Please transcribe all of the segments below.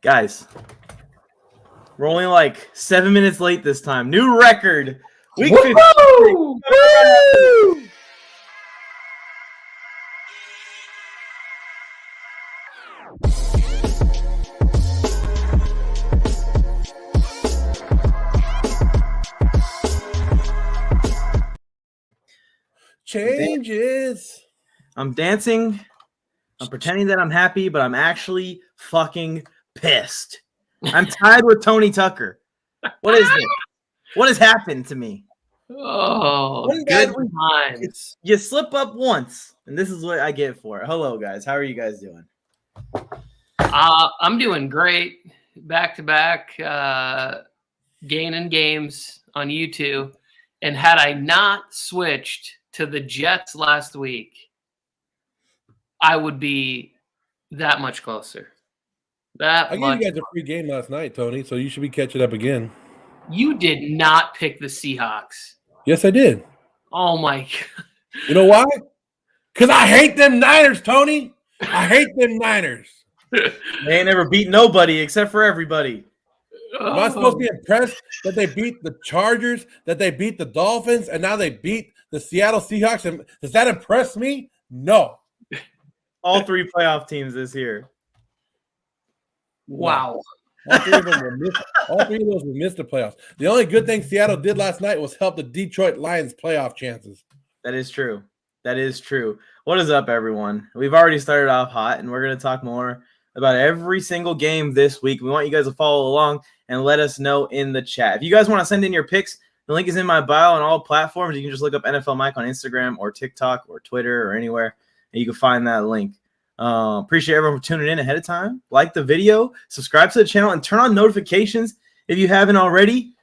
Guys, we're only like 7 minutes late this time. New record. Week 15. Woo! Changes. I'm dancing. I'm pretending that I'm happy, but I'm actually fucking pissed. I'm tied with Tony Tucker. What is this? What has happened to me? Oh, good times. You slip up once, and this is what I get for it. Hello, guys. How are you guys doing? I'm doing great. Back-to-back gaining games on YouTube. And had I not switched to the Jets last week, I would be that much closer. I gave you guys a free game last night, Tony, so you should be catching up again. You did not pick the Seahawks. Yes, I did. Oh, my God. You know why? Because I hate them Niners, Tony. I hate them Niners. They ain't never beat nobody except for everybody. Am I supposed to be impressed that they beat the Chargers, that they beat the Dolphins, and now they beat the Seattle Seahawks? And does that impress me? No. All three playoff teams this year. Wow. All three of those will miss the playoffs. The only good thing Seattle did last night was help the Detroit Lions' playoff chances. That is true. That is true. What is up, everyone? We've already started off hot, and we're going to talk more about every single game this week. We want you guys to follow along and let us know in the chat. If you guys want to send in your picks, the link is in my bio on all platforms. You can just look up NFL Mike on Instagram or TikTok or Twitter or anywhere, and you can find that link. Appreciate everyone for tuning in ahead of time. Like the video, subscribe to the channel, and turn on notifications if you haven't already.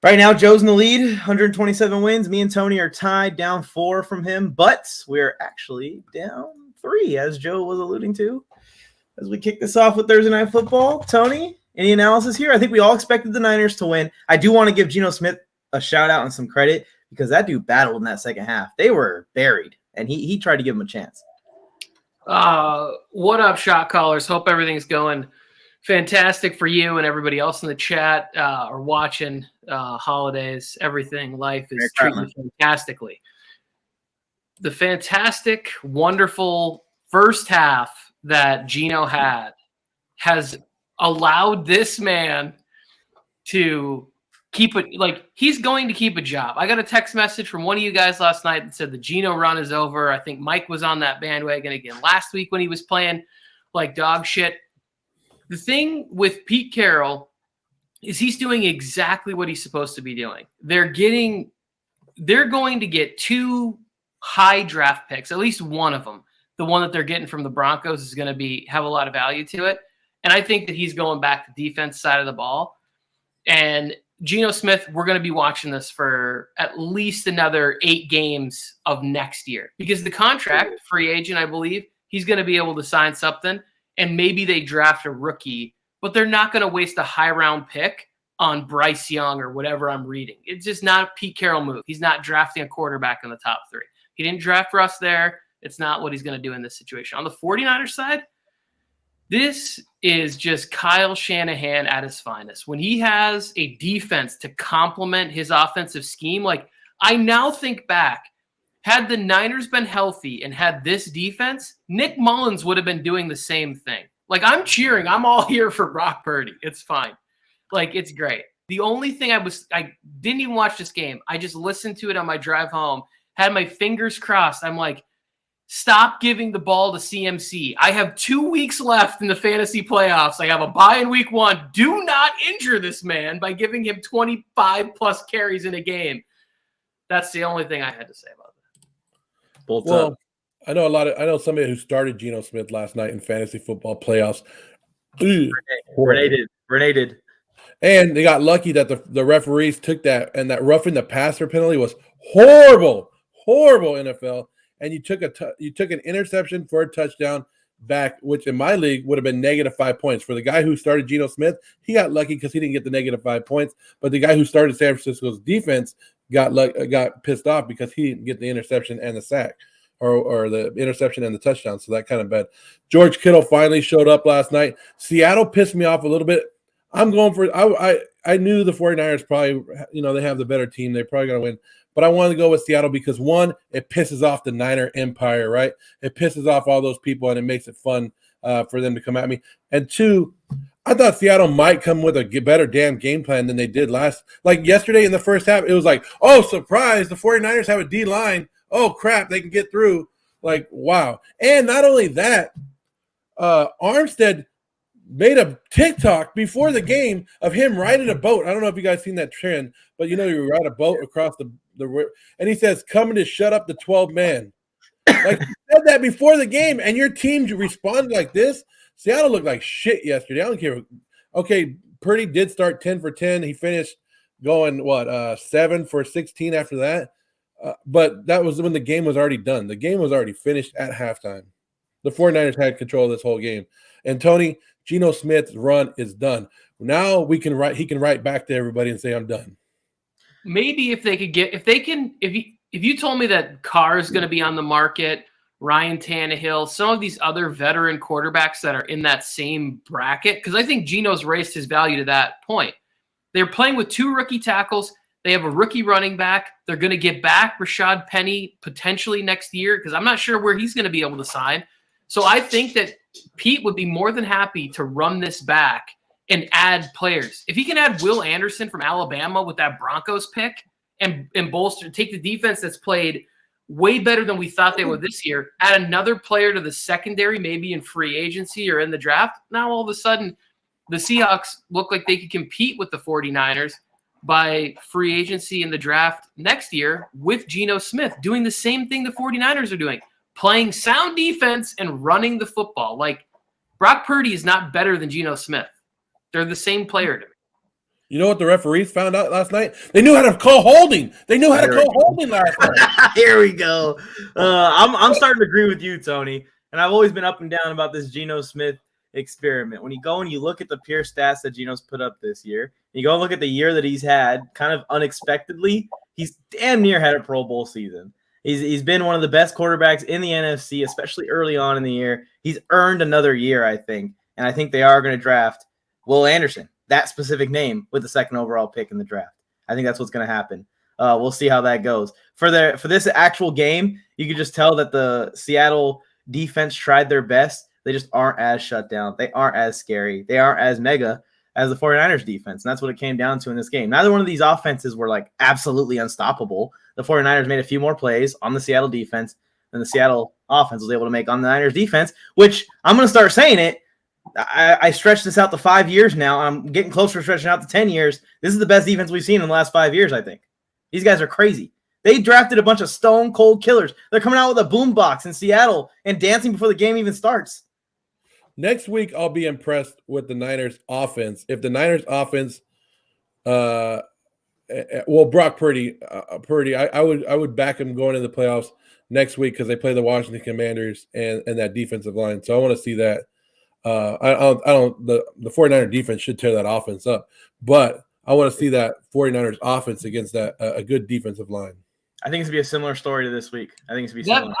Right now, Joe's in the lead, 127 wins. Me and Tony are tied, down 4 from him, but we're actually down 3, as Joe was alluding to. As we kick this off with Thursday Night Football, Tony, any analysis here? I think we all expected the Niners to win. I do want to give Geno Smith a shout-out and some credit because that dude battled in that second half. They were buried, and he tried to give them a chance. What up, shot callers? Hope everything's going fantastic for you and everybody else in the chat or watching. Holidays, everything, life is treated fantastically. The fantastic, wonderful first half that Geno had has allowed this man to keep it, like, he's going to keep a job. I got a text message from one of you guys last night that said the Geno run is over. I think Mike was on that bandwagon again last week when he was playing like dog shit. The thing with Pete Carroll is he's doing exactly what he's supposed to be doing. They're going to get 2 high draft picks, at least one of them. The one that they're getting from the Broncos is going to have a lot of value to it. And I think that he's going back to the defense side of the ball. And Geno Smith, we're going to be watching this for at least another 8 games of next year. Because the contract, free agent, I believe, he's going to be able to sign something. And maybe they draft a rookie, but they're not going to waste a high-round pick on Bryce Young or whatever I'm reading. It's just not a Pete Carroll move. He's not drafting a quarterback in the top 3. He didn't draft Russ there. It's not what he's going to do in this situation. On the 49ers side, this is just Kyle Shanahan at his finest. When he has a defense to complement his offensive scheme, like, I now think back, had the Niners been healthy and had this defense, Nick Mullins would have been doing the same thing. Like, I'm cheering. I'm all here for Brock Purdy. It's fine. Like, it's great. The only thing I didn't even watch this game. I just listened to it on my drive home, had my fingers crossed. I'm like, stop giving the ball to CMC. I have 2 weeks left in the fantasy playoffs. I have a bye in week 1. Do not injure this man by giving him 25-plus carries in a game. That's the only thing I had to say about that. Bolts up. I know somebody who started Geno Smith last night in fantasy football playoffs. Renated. And they got lucky that the referees took that, and that roughing the passer penalty was horrible, NFL. And you took an interception for a touchdown back, which in my league would have been -5 points. For the guy who started Geno Smith, he got lucky because he didn't get the -5 points. But the guy who started San Francisco's defense got pissed off because he didn't get the interception and the sack. or the interception and the touchdown. So that kind of bad. George Kittle finally showed up last night. Seattle pissed me off a little bit. I'm going for I knew the 49ers probably, they have the better team. They're probably going to win. But I wanted to go with Seattle because, one, it pisses off the Niner empire, right? It pisses off all those people, and it makes it fun for them to come at me. And two, I thought Seattle might come with a better damn game plan than they did last. Like yesterday in the first half, it was like, oh, surprise, the 49ers have a D-line. Oh, crap, they can get through. Like, wow. And not only that, Armstead made a TikTok before the game of him riding a boat. I don't know if you guys seen that trend, but you ride a boat across the and he says, coming to shut up the 12 man. Like, you said that before the game, and your team responded like this. Seattle looked like shit yesterday. I don't care. Okay, Purdy did start 10 for 10. He finished going, 7 for 16 after that. But that was when the game was already done. The game was already finished at halftime. The 49ers had control of this whole game. And Tony, Geno Smith's run is done. Now he can write back to everybody and say, I'm done. Maybe if you told me that Carr is going to be on the market, Ryan Tannehill, some of these other veteran quarterbacks that are in that same bracket, because I think Geno's raised his value to that point. They're playing with 2 rookie tackles. They have a rookie running back. They're going to get back Rashad Penny potentially next year because I'm not sure where he's going to be able to sign. So I think that Pete would be more than happy to run this back and add players. If he can add Will Anderson from Alabama with that Broncos pick and bolster, take the defense that's played way better than we thought they would this year, add another player to the secondary, maybe in free agency or in the draft, now all of a sudden the Seahawks look like they could compete with the 49ers by free agency in the draft next year with Geno Smith doing the same thing the 49ers are doing, playing sound defense and running the football. Like, Brock Purdy is not better than Geno Smith. They're the same player to me. You know what the referees found out last night? They knew how to call holding. They knew how to call holding last night. Here we go. I'm starting to agree with you, Tony. And I've always been up and down about this Geno Smith experiment. When you go and you look at the pure stats that Geno's put up this year, you go and look at the year that he's had kind of unexpectedly, he's damn near had a Pro Bowl season. He's been one of the best quarterbacks in the NFC, especially early on in the year. He's earned another year, I think. And I think they are going to draft Will Anderson, that specific name, with the 2nd overall pick in the draft. I think that's what's going to happen. We'll see how that goes. For this actual game, you could just tell that the Seattle defense tried their best. They just aren't as shut down. They aren't as scary. They aren't as mega as the 49ers defense. And that's what it came down to in this game. Neither one of these offenses were like absolutely unstoppable. The 49ers made a few more plays on the Seattle defense than the Seattle offense was able to make on the Niners defense, which I'm going to start saying it. I stretched this out to 5 years now. I'm getting closer to stretching out to 10 years. This is the best defense we've seen in the last 5 years, I think. These guys are crazy. They drafted a bunch of stone cold killers. They're coming out with a boombox in Seattle and dancing before the game even starts. Next week, I'll be impressed with the Niners offense. If the Niners offense, Brock Purdy, I would back him going into the playoffs next week because they play the Washington Commanders and that defensive line. So I want to see that. The 49er defense should tear that offense up, but I want to see that 49ers offense against that a good defensive line. I think it's gonna be a similar story to this week. I think it's gonna be similar.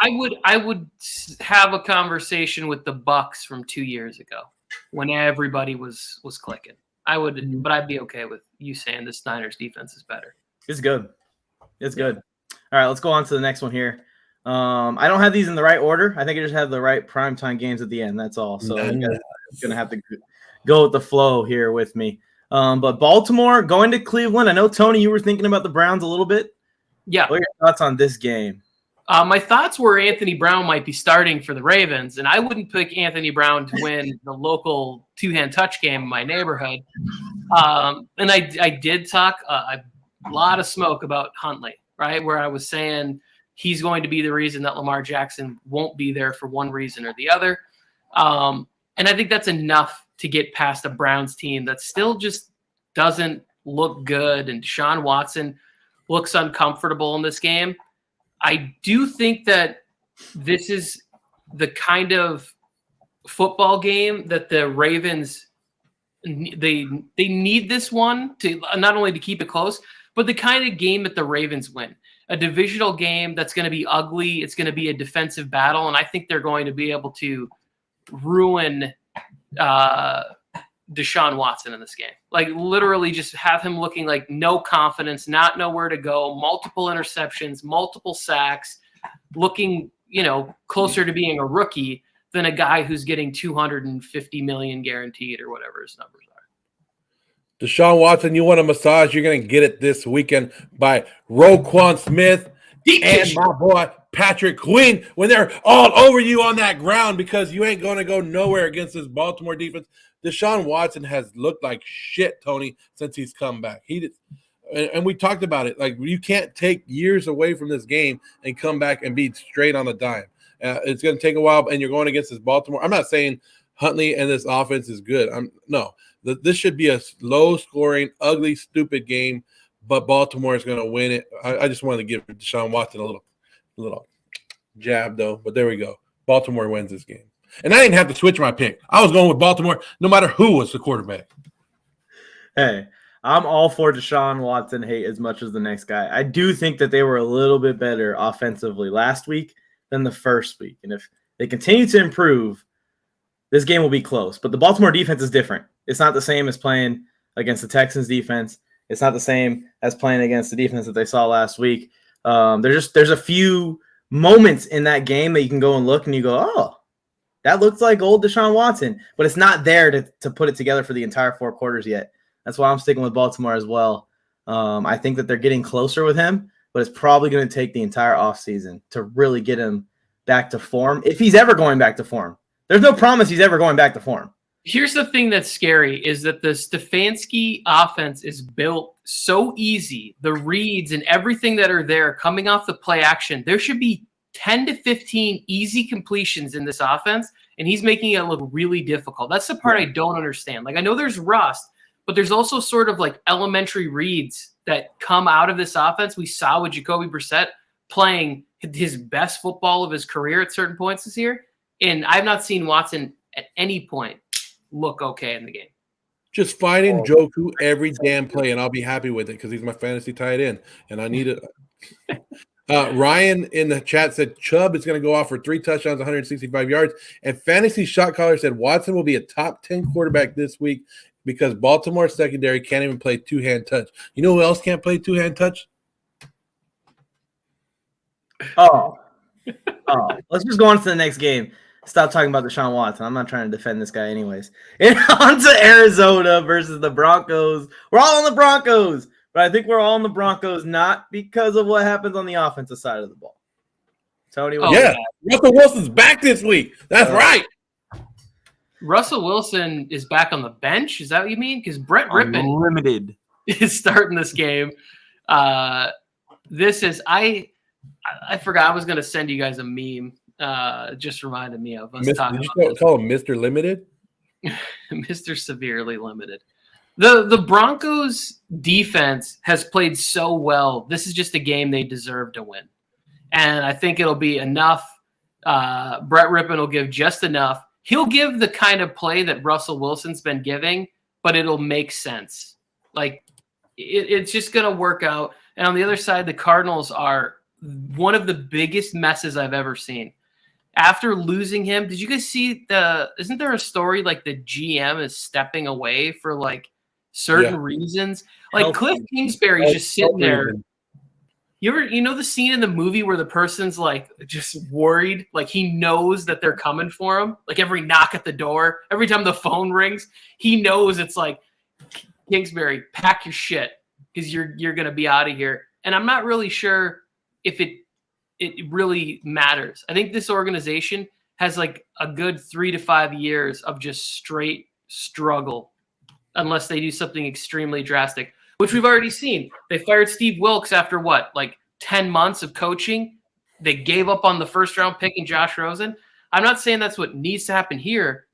I would have a conversation with the Bucks from 2 years ago when everybody was clicking. I would, but I'd be okay with you saying this Niners defense is better. It's good. It's good. All right, let's go on to the next one here. I don't have these in the right order. I think I just have the right primetime games at the end. That's all. So I'm gonna have to go with the flow here with me. But Baltimore going to Cleveland. I know, Tony, you were thinking about the Browns a little bit. Yeah. What are your thoughts on this game? My thoughts were Anthony Brown might be starting for the Ravens, and I wouldn't pick Anthony Brown to win the local two-hand touch game in my neighborhood. And I did talk a lot of smoke about Huntley, right, where I was saying he's going to be the reason that Lamar Jackson won't be there for one reason or the other. And I think that's enough to get past a Browns team that still just doesn't look good, and Deshaun Watson looks uncomfortable in this game. I do think that this is the kind of football game that the Ravens they need this one to not only to keep it close, but the kind of game that the Ravens win. a divisional game that's going to be ugly. It's going to be a defensive battle, and I think they're going to be able to ruin Deshaun Watson in this game. Like literally just have him looking like no confidence, not know where to go, multiple interceptions, multiple sacks, looking, closer to being a rookie than a guy who's getting 250 million guaranteed or whatever his numbers are. Deshaun Watson, you want a massage? You're going to get it this weekend by Roquan Smith and my boy Patrick Queen when they're all over you on that ground because you ain't going to go nowhere against this Baltimore defense. Deshaun Watson has looked like shit, Tony, since he's come back. And we talked about it. Like, you can't take years away from this game and come back and be straight on a dime. It's going to take a while, and you're going against this Baltimore. I'm not saying Huntley and this offense is good. No. This should be a low-scoring, ugly, stupid game, but Baltimore is going to win it. I just wanted to give Deshaun Watson a little jab, though. But there we go. Baltimore wins this game. And I didn't have to switch my pick. I was going with Baltimore no matter who was the quarterback. Hey, I'm all for Deshaun Watson hate as much as the next guy. I do think that they were a little bit better offensively last week than the first week. And if they continue to improve, this game will be close. But the Baltimore defense is different. It's not the same as playing against the Texans defense. It's not the same as playing against the defense that they saw last week. There's a few moments in that game that you can go and look and you go, oh, that looks like old Deshaun Watson. But it's not there to put it together for the entire 4 quarters yet. That's why I'm sticking with Baltimore as well. I think that they're getting closer with him, but it's probably going to take the entire offseason to really get him back to form, if he's ever going back to form. There's no promise he's ever going back to form. Here's the thing that's scary is that the Stefanski offense is built so easy. The reads and everything that are there coming off the play action, there should be 10 to 15 easy completions in this offense, and he's making it look really difficult. That's the part I don't understand. Like, I know there's rust, but there's also sort of like elementary reads that come out of this offense. We saw with Jacoby Brissett playing his best football of his career at certain points this year, and I've not seen Watson at any point look okay in the game. Just finding Joku every damn play, and I'll be happy with it because he's my fantasy tight end, and I need it. Ryan in the chat said Chubb is going to go off for 3 touchdowns, 165 yards, and Fantasy Shot Caller said Watson will be a top 10 quarterback this week because Baltimore secondary can't even play two-hand touch. You know who else can't play two-hand touch? Let's just go on to the next game. Stop talking about Deshaun Watson. I'm not trying to defend this guy anyways. And on to Arizona versus the Broncos. We're all on the Broncos, but I think we're all on the Broncos not because of what happens on the offensive side of the ball. Tony? Russell Wilson's back this week. That's right. Russell Wilson is back on the bench. Is that what you mean? Because Brett Rippon limited is starting this game. This is I forgot I was going to send you guys a meme. Just reminded me of us talking about Did you call him Mr. Limited? Mr. Severely Limited. The Broncos defense has played so well. This is just a game they deserve to win. And I think it'll be enough. Brett Rippon will give just enough. He'll give the kind of play that Russell Wilson's been giving, but it'll make sense. Like it's just going to work out. And on the other side, the Cardinals are one of the biggest messes I've ever seen. After losing him, did you guys see isn't there a story like the GM is stepping away for like certain reasons? Like Cliff Kingsbury's just sitting there. You know the scene in the movie where the person's like just worried, like he knows that they're coming for him. Like every knock at the door, every time the phone rings, he knows it's like, Kingsbury, pack your shit because you're gonna be out of here. And I'm not really sure if it really matters. I think this organization has like a good 3 to 5 years of just straight struggle unless they do something extremely drastic, which we've already seen. They fired Steve Wilkes after what, like 10 months of coaching? They gave up on the first-round pick in Josh Rosen. I'm not saying that's what needs to happen here,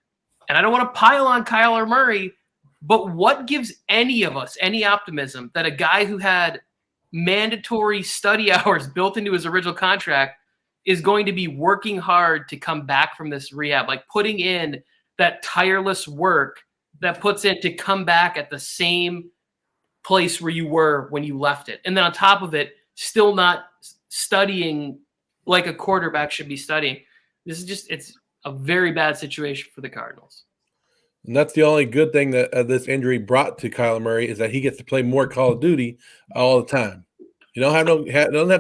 and I don't want to pile on Kyler Murray, but what gives any of us any optimism that a guy who had mandatory study hours built into his original contract is going to be working hard to come back from this rehab, like putting in that tireless work that puts in to come back at the same place where you were when you left it. And then on top of it, still not studying like a quarterback should be studying. This is just, it's a very bad situation for the Cardinals. And that's the only good thing that this injury brought to Kyler Murray is that he gets to play more Call of Duty all the time. You don't have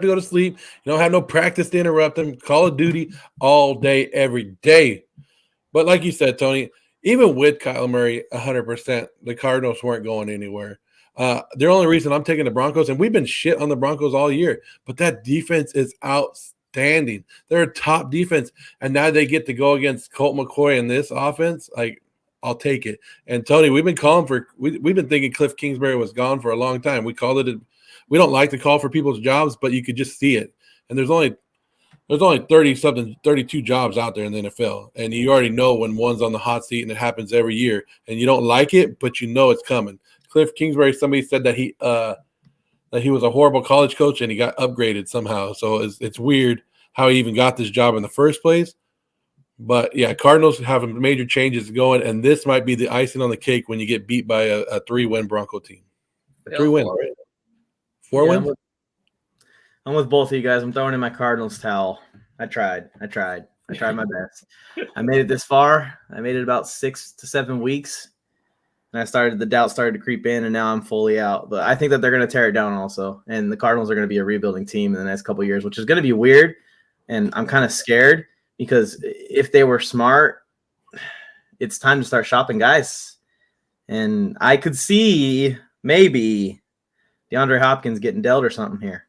to go to sleep. You don't have no practice to interrupt him. Call of Duty all day, every day. But like you said, Tony, even with Kyler Murray 100%, the Cardinals weren't going anywhere. The only reason I'm taking the Broncos, and we've been shit on the Broncos all year, but that defense is outstanding. They're a top defense, and now they get to go against Colt McCoy in this offense. Like, I'll take it. And Tony, we've been thinking Cliff Kingsbury was gone for a long time. We called it. We don't like to call for people's jobs, but you could just see it. And there's only 32 jobs out there in the NFL, and you already know when one's on the hot seat, and it happens every year. And you don't like it, but you know it's coming. Cliff Kingsbury, somebody said that he was a horrible college coach and he got upgraded somehow. So it's weird how he even got this job in the first place. But yeah, Cardinals have major changes going, and this might be the icing on the cake when you get beat by a 3-win Bronco team. 3-win, right? 4 wins? I'm with both of you guys. I'm throwing in my Cardinals towel. I tried my best. I made it this far. I made it about 6 to 7 weeks. And the doubt started to creep in, and now I'm fully out. But I think that they're going to tear it down also. And the Cardinals are going to be a rebuilding team in the next couple of years, which is going to be weird. And I'm kind of scared because if they were smart, it's time to start shopping guys. And I could see maybe DeAndre Hopkins getting dealt or something here.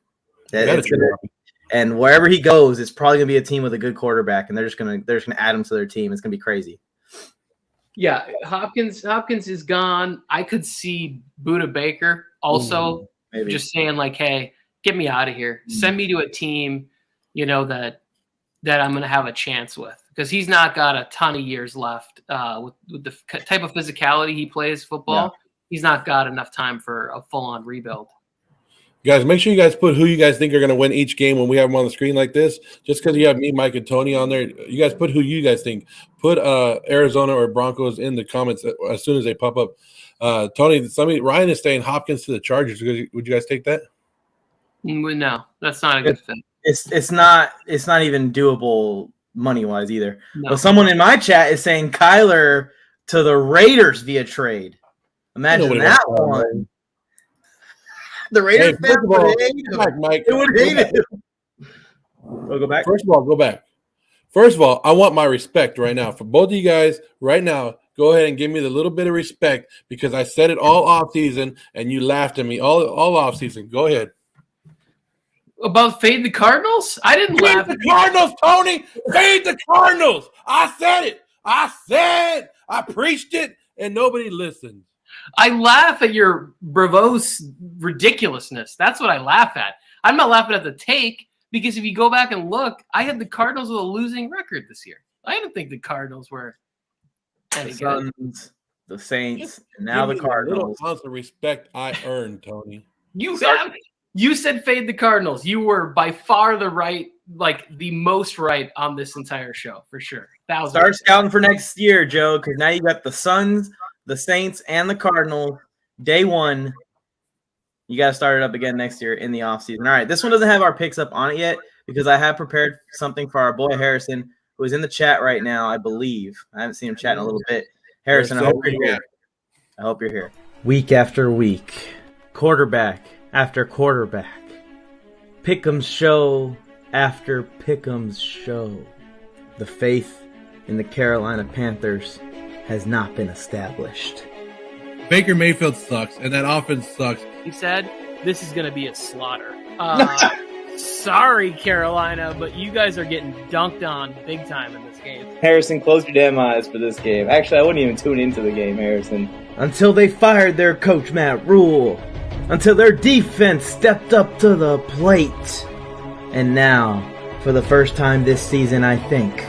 And wherever he goes, it's probably going to be a team with a good quarterback, and they're just going to add him to their team. It's going to be crazy. Yeah, Hopkins is gone. I could see Budda Baker also just saying like, "Hey, get me out of here. Send me to a team, that I'm going to have a chance with," because he's not got a ton of years left. With the type of physicality he plays football, he's not got enough time for a full-on rebuild. Guys, make sure you guys put who you guys think are going to win each game when we have them on the screen like this. Just because you have me, Mike, and Tony on there, you guys put who you guys think. Put Arizona or Broncos in the comments as soon as they pop up. Tony, Ryan is saying Hopkins to the Chargers. Would you guys take that? No, that's not a good fit. It's not even doable money-wise either. No. But someone in my chat is saying Kyler to the Raiders via trade. Imagine that one. The Raiders fans would hate him. Mike, they would hate him. We'll go back. First of all, go back. First of all, I want my respect right now. For both of you guys, right now, go ahead and give me the little bit of respect because I said it all offseason and you laughed at me all offseason. Go ahead. About fade the Cardinals? I didn't laugh at the Cardinals, Tony. Fade the Cardinals. I said it. I preached it, and nobody listened. I laugh at your bravos ridiculousness. That's what I laugh at. I'm not laughing at the take because if you go back and look, I had the Cardinals with a losing record this year. I didn't think the Cardinals were any good. The Saints, and now the Cardinals. Little ounce of respect I earned, Tony. You said fade the Cardinals. You were by far the most right on this entire show for sure. Start scouting for next year, Joe, because now you got the Suns, the Saints, and the Cardinals. Day one, you got to start it up again next year in the offseason. All right, this one doesn't have our picks up on it yet because I have prepared something for our boy Harrison, who is in the chat right now, I believe. I haven't seen him chat in a little bit. Harrison, I hope you're here. Week after week, quarterback after quarterback, Pick'em's show after Pick'em's show. The faith in the Carolina Panthers has not been established. Baker Mayfield sucks, and that offense sucks. He said, this is going to be a slaughter. Sorry, Carolina, but you guys are getting dunked on big time in this game. Harrison, close your damn eyes for this game. Actually, I wouldn't even tune into the game, Harrison. Until they fired their coach, Matt Rule. Until their defense stepped up to the plate. And now, for the first time this season, I think,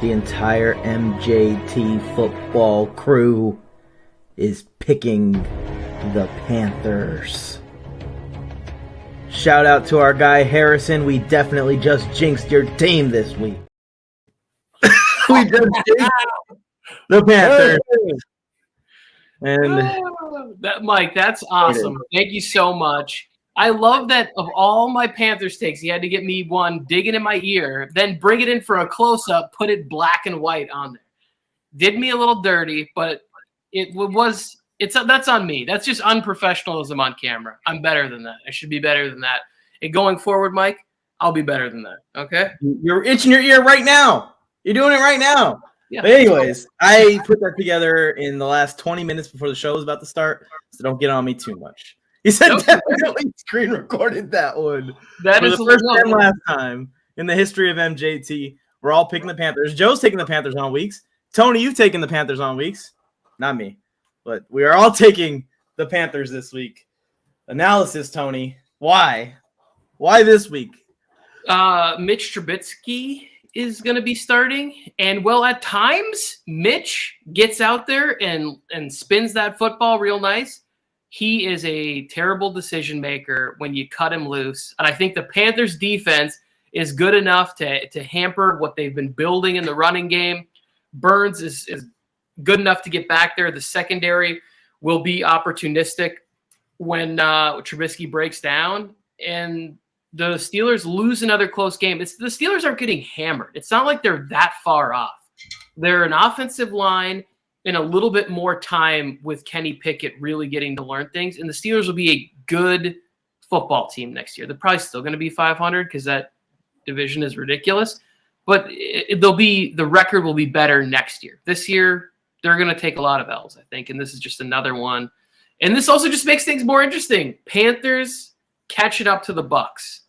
the entire MJT football crew is picking the Panthers. Shout out to our guy Harrison. We definitely just jinxed your team this week. We just jinxed the Panthers. And Mike, that's awesome. Thank you so much. I love that of all my Panthers takes, he had to get me one digging in my ear, then bring it in for a close-up, put it black and white on there. Did me a little dirty, but that's on me. That's just unprofessionalism on camera. I'm better than that. I should be better than that. And going forward, Mike, I'll be better than that. Okay? You're itching your ear right now. You're doing it right now. Yeah. But anyways, I put that together in the last 20 minutes before the show was about to start, so don't get on me too much. He said definitely screen recorded that one. That is the first and last time in the history of MJT. We're all picking the Panthers. Joe's taking the Panthers on weeks. Tony, you've taken the Panthers on weeks. Not me. But we are all taking the Panthers this week. Analysis, Tony. Why? Why this week? Mitch Trubisky is going to be starting. And, well, at times, Mitch gets out there and spins that football real nice. He is a terrible decision maker when you cut him loose. And I think the Panthers defense is good enough to hamper what they've been building in the running game. Burns is good enough to get back there. The secondary will be opportunistic when Trubisky breaks down. And the Steelers lose another close game. The Steelers aren't getting hammered. It's not like they're that far off. They're an offensive line in a little bit more time with Kenny Pickett really getting to learn things. And the Steelers will be a good football team next year. They're probably still going to be 500 because that division is ridiculous. But the record will be better next year. This year, they're going to take a lot of L's, I think. And this is just another one. And this also just makes things more interesting. Panthers catching up to the Bucks.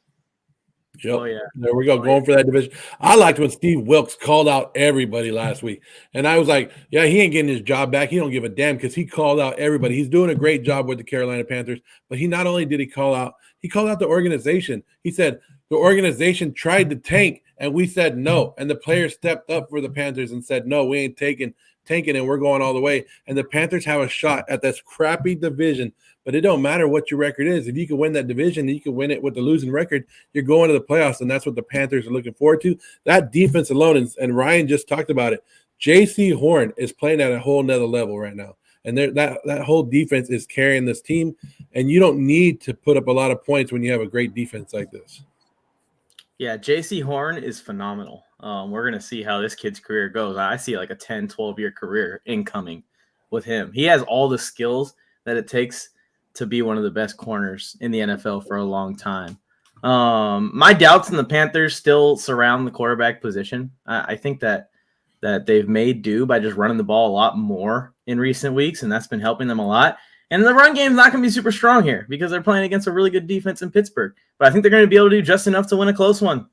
Yep. Oh, yeah. There we go, going for that division. I liked when Steve Wilkes called out everybody last week. And I was like, yeah, he ain't getting his job back. He don't give a damn because he called out everybody. He's doing a great job with the Carolina Panthers. But he not only did he call out the organization. He said the organization tried to tank, and we said no. And the players stepped up for the Panthers and said, no, we ain't tanking, and we're going all the way. And the Panthers have a shot at this crappy division. But it don't matter what your record is. If you can win that division, you can win it with the losing record, you're going to the playoffs, and that's what the Panthers are looking forward to. That defense alone, and Ryan just talked about it, J.C. Horn is playing at a whole nother level right now. And that whole defense is carrying this team, and you don't need to put up a lot of points when you have a great defense like this. Yeah, J.C. Horn is phenomenal. We're going to see how this kid's career goes. I see like a 10, 12-year career incoming with him. He has all the skills that it takes to be one of the best corners in the NFL for a long time. My doubts in the Panthers still surround the quarterback position. I think that they've made do by just running the ball a lot more in recent weeks, and that's been helping them a lot. And the run game is not going to be super strong here because they're playing against a really good defense in Pittsburgh. But I think they're going to be able to do just enough to win a close one,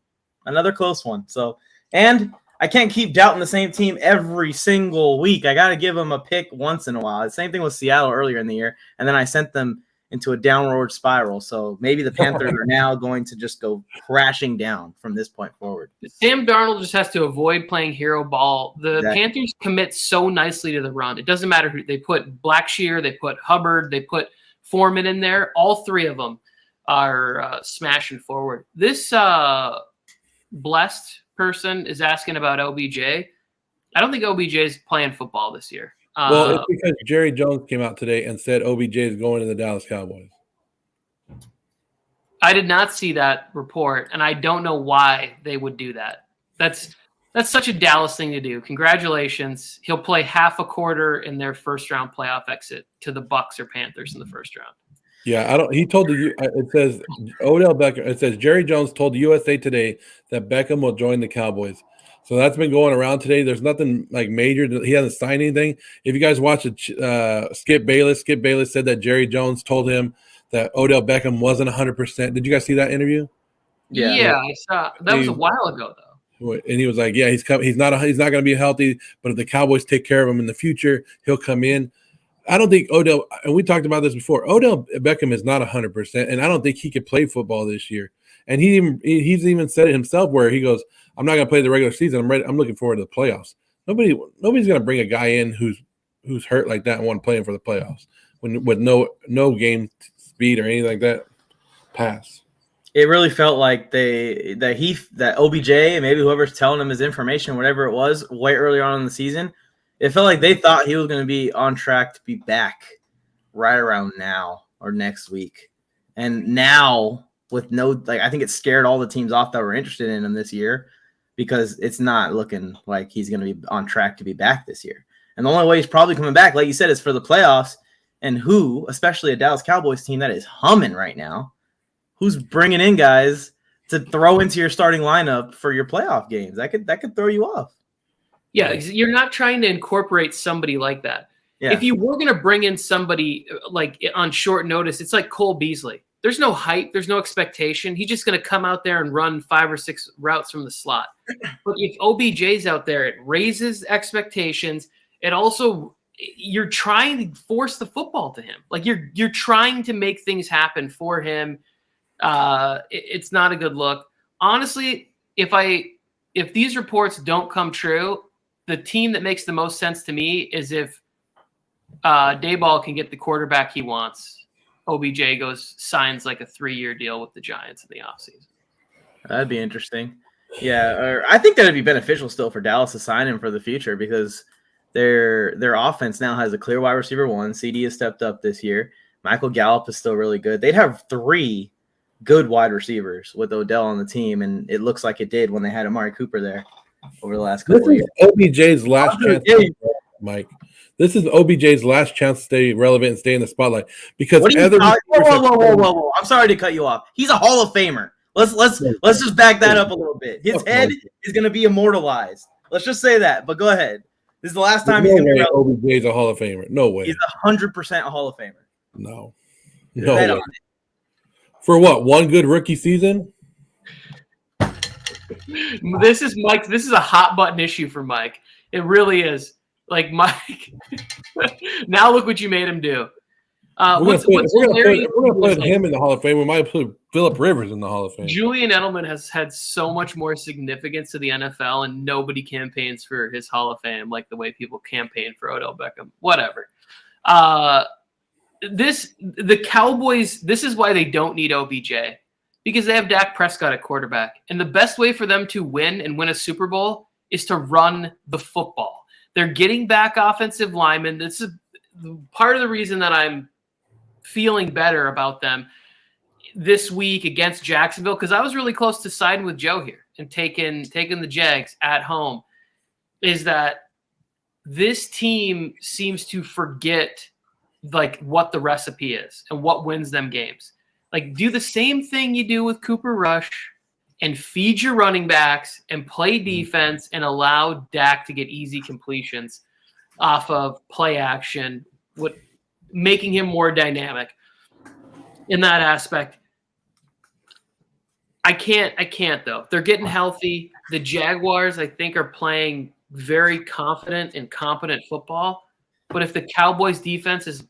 another close one. So, and I can't keep doubting the same team every single week. I got to give them a pick once in a while. The same thing with Seattle earlier in the year, and then I sent them into a downward spiral. So maybe the Panthers are now going to just go crashing down from this point forward. Sam Darnold just has to avoid playing hero ball. The Panthers commit so nicely to the run. It doesn't matter who they put. Blackshear, they put Hubbard, they put Foreman in there. All three of them are smashing forward. This blessed person is asking about OBJ. I don't think OBJ is playing football this year. Well, it's because Jerry Jones came out today and said OBJ is going to the Dallas Cowboys. I did not see that report, and I don't know why they would do that. That's such a Dallas thing to do. Congratulations. He'll play half a quarter in their first-round playoff exit to the Bucks or Panthers in the first round. Yeah, he told it says Odell Beckham. It says Jerry Jones told USA Today that Beckham will join the Cowboys. So that's been going around today. There's nothing like major. He hasn't signed anything. If you guys watch it, Skip Bayless said that Jerry Jones told him that Odell Beckham wasn't 100%. Did you guys see that interview? Yeah, I saw. That was a while ago, though. And he was like, "Yeah, he's not going to be healthy, but if the Cowboys take care of him in the future, he'll come in." I don't think Odell. And we talked about this before. Odell Beckham is not 100%, and I don't think he could play football this year. And he's even said it himself, where he goes, "I'm not going to play the regular season. I'm ready. I'm looking forward to the playoffs." Nobody's going to bring a guy in who's hurt like that and want to play him for the playoffs with no game speed or anything like that. Pass. It really felt like that OBJ and maybe whoever's telling him his information, whatever it was, way earlier on in the season, it felt like they thought he was going to be on track to be back right around now or next week. And now with I think it scared all the teams off that were interested in him this year because it's not looking like he's going to be on track to be back this year. And the only way he's probably coming back, like you said, is for the playoffs. And who, especially a Dallas Cowboys team that is humming right now, who's bringing in guys to throw into your starting lineup for your playoff games? That could throw you off. Yeah, you're not trying to incorporate somebody like that. Yeah. If you were going to bring in somebody like on short notice, it's like Cole Beasley. There's no hype. There's no expectation. He's just going to come out there and run 5 or 6 routes from the slot. But if OBJ's out there, it raises expectations. It also, you're trying to force the football to him. Like you're trying to make things happen for him. It's not a good look. Honestly, if these reports don't come true, the team that makes the most sense to me is if Dayball can get the quarterback he wants. OBJ signs like a 3-year deal with the Giants in the offseason. That'd be interesting. Yeah, or I think that'd be beneficial still for Dallas to sign him for the future because their offense now has a clear wide receiver 1. CD has stepped up this year. Michael Gallup is still really good. They'd have 3 good wide receivers with Odell on the team, and it looks like it did when they had Amari Cooper there over the last couple of years. OBJ's last chance, Mike. This is OBJ's last chance to stay relevant and stay in the spotlight because whoa! I'm sorry to cut you off. He's a Hall of Famer. Let's just back that up a little bit. His head is going to be immortalized. Let's just say that. But go ahead. This is the last time he's going to be relevant. OBJ's a Hall of Famer. No way. He's 100% a Hall of Famer. No way. For what? 1 good rookie season? This is Mike. This is a hot button issue for Mike. It really is. Like Mike, now look what you made him do. We're going to put him in the Hall of Fame. We might put Phillip Rivers in the Hall of Fame. Julian Edelman has had so much more significance to the NFL, and nobody campaigns for his Hall of Fame like the way people campaign for Odell Beckham. Whatever. The Cowboys, this is why they don't need OBJ, because they have Dak Prescott at quarterback. And the best way for them to win and win a Super Bowl is to run the football. They're getting back offensive linemen. This is part of the reason that I'm feeling better about them this week against Jacksonville, because I was really close to siding with Joe here and taking the Jags at home, is that this team seems to forget like what the recipe is and what wins them games. Like do the same thing you do with Cooper Rush and feed your running backs and play defense and allow Dak to get easy completions off of play action, making him more dynamic in that aspect. I can't though. They're getting healthy. The Jaguars, I think, are playing very confident and competent football. But if the Cowboys defense is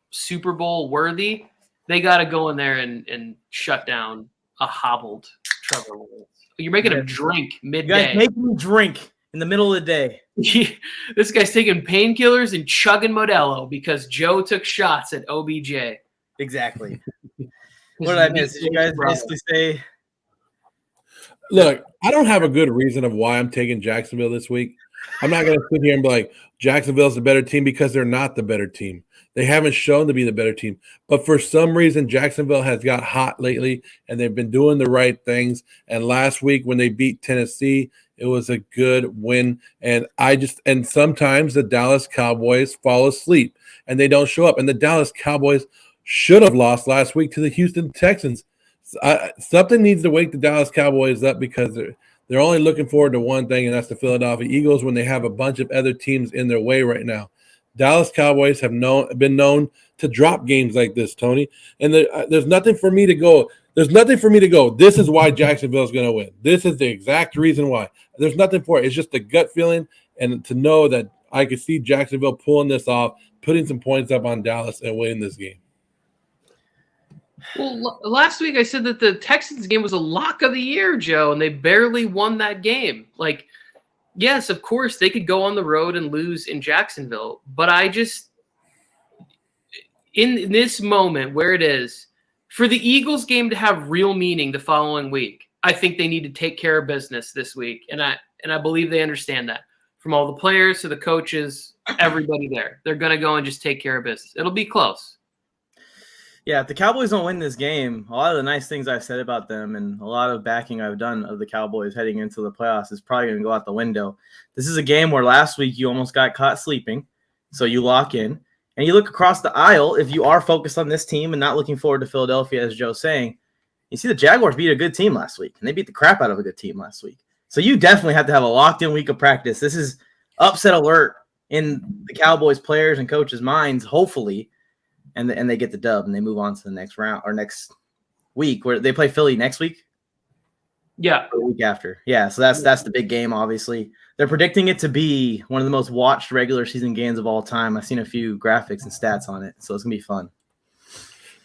Super Bowl worthy, they got to go in there and shut down a hobbled Trevor Lawrence. You're making him drink midday. You guys make him drink in the middle of the day. This guy's taking painkillers and chugging Modelo because Joe took shots at OBJ. Exactly. What did I miss? Did you guys basically say? Look, I don't have a good reason of why I'm taking Jacksonville this week. I'm not going to sit here and be like, Jacksonville's the better team, because they're not the better team. They haven't shown to be the better team. But for some reason, Jacksonville has got hot lately, and they've been doing the right things. And last week when they beat Tennessee, it was a good win. And sometimes the Dallas Cowboys fall asleep, and they don't show up. And the Dallas Cowboys should have lost last week to the Houston Texans. Something needs to wake the Dallas Cowboys up, because they're only looking forward to one thing, and that's the Philadelphia Eagles, when they have a bunch of other teams in their way right now. Dallas Cowboys have been known to drop games like this, Tony. And there's nothing for me to go. There's nothing for me to go. This is why Jacksonville is going to win. This is the exact reason why. There's nothing for it. It's just a gut feeling, and to know that I could see Jacksonville pulling this off, putting some points up on Dallas, and winning this game. Well, last week I said that the Texans game was a lock of the year, Joe, and they barely won that game. Like, yes, of course, they could go on the road and lose in Jacksonville, but in this moment where it is, for the Eagles game to have real meaning the following week, I think they need to take care of business this week, and I believe they understand that. From all the players to the coaches, everybody there, they're going to go and just take care of business. It'll be close. Yeah, if the Cowboys don't win this game, a lot of the nice things I've said about them and a lot of backing I've done of the Cowboys heading into the playoffs is probably going to go out the window. This is a game where last week you almost got caught sleeping, so you lock in. And you look across the aisle, if you are focused on this team and not looking forward to Philadelphia, as Joe's saying, you see the Jaguars beat a good team last week, and they beat the crap out of a good team last week. So you definitely have to have a locked-in week of practice. This is upset alert in the Cowboys players' and coaches' minds, hopefully, and they get the dub and they move on to the next round or next week where they play Philly next week. Yeah, or the week after. Yeah, so that's the big game. Obviously, they're predicting it to be one of the most watched regular season games of all time. I've seen a few graphics and stats on it, so it's gonna be fun.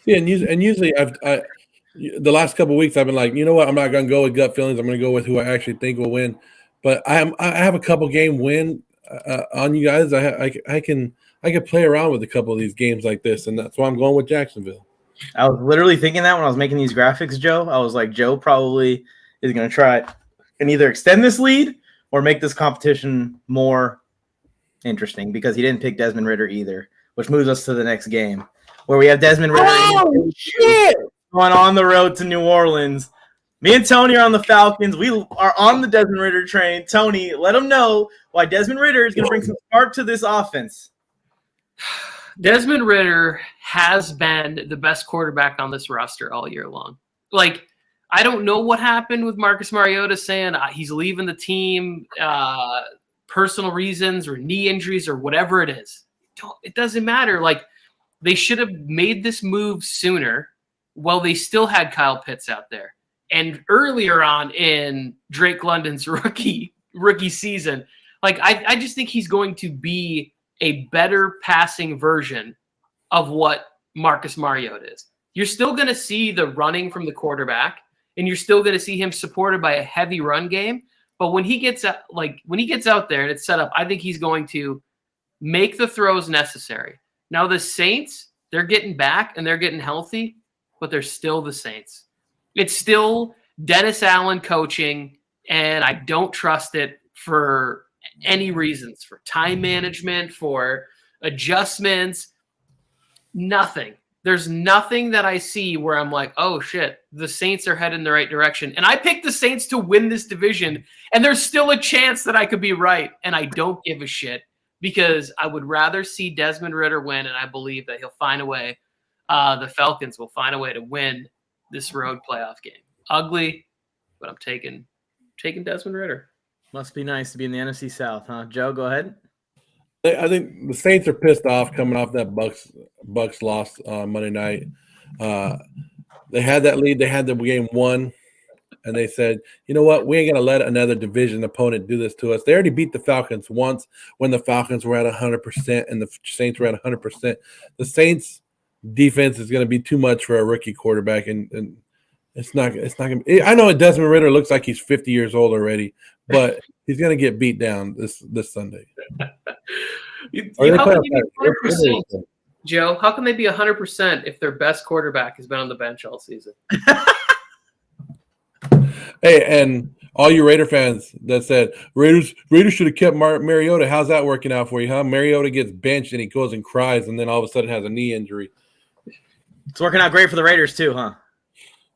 Yeah, and usually the last couple of weeks I've been like, you know what, I'm not gonna go with gut feelings. I'm gonna go with who I actually think will win. But I have a couple game win on you guys. I can play around with a couple of these games like this, and that's why I'm going with Jacksonville. I was literally thinking that when I was making these graphics, Joe. I was like, Joe probably is going to try and either extend this lead or make this competition more interesting because he didn't pick Desmond Ridder either, which moves us to the next game where we have Desmond Ridder going on the road to New Orleans. Me and Tony are on the Falcons. We are on the Desmond Ridder train. Tony, let them know why Desmond Ridder is going to bring some spark to this offense. Desmond Ridder has been the best quarterback on this roster all year long. Like, I don't know what happened with Marcus Mariota saying he's leaving the team, personal reasons or knee injuries or whatever it is. It doesn't matter. Like, they should have made this move sooner while they still had Kyle Pitts out there. And earlier on in Drake London's rookie season, like I just think he's going to be a better passing version of what Marcus Mariota is. You're still going to see the running from the quarterback, and you're still going to see him supported by a heavy run game. But when he gets out there and it's set up, I think he's going to make the throws necessary. Now the Saints, they're getting back and they're getting healthy, but they're still the Saints. It's still Dennis Allen coaching, and I don't trust it for any reasons, for time management, for adjustments, nothing. There's nothing that I see where I'm like, oh, shit, the Saints are headed in the right direction. And I picked the Saints to win this division, and there's still a chance that I could be right, and I don't give a shit because I would rather see Desmond Ridder win, and I believe that he'll find a way. The Falcons will find a way to win this road playoff game. Ugly, but I'm taking Desmond Ridder. Must be nice to be in the NFC South, huh? Joe, go ahead. I think the Saints are pissed off coming off that Bucks loss Monday night. They had that lead. They had the game won, and they said, you know what? We ain't going to let another division opponent do this to us. They already beat the Falcons once when the Falcons were at 100% and the Saints were at 100%. The Saints defense is going to be too much for a rookie quarterback, and it's not going to. I know Desmond Ridder looks like he's 50 years old already, but he's going to get beat down this Sunday. How can they be 100%, Joe? How can they be 100% if their best quarterback has been on the bench all season? Hey, and all you Raider fans that said Raiders should have kept Mariota. How's that working out for you, huh? Mariota gets benched and he goes and cries, and then all of a sudden has a knee injury. It's working out great for the Raiders too, huh?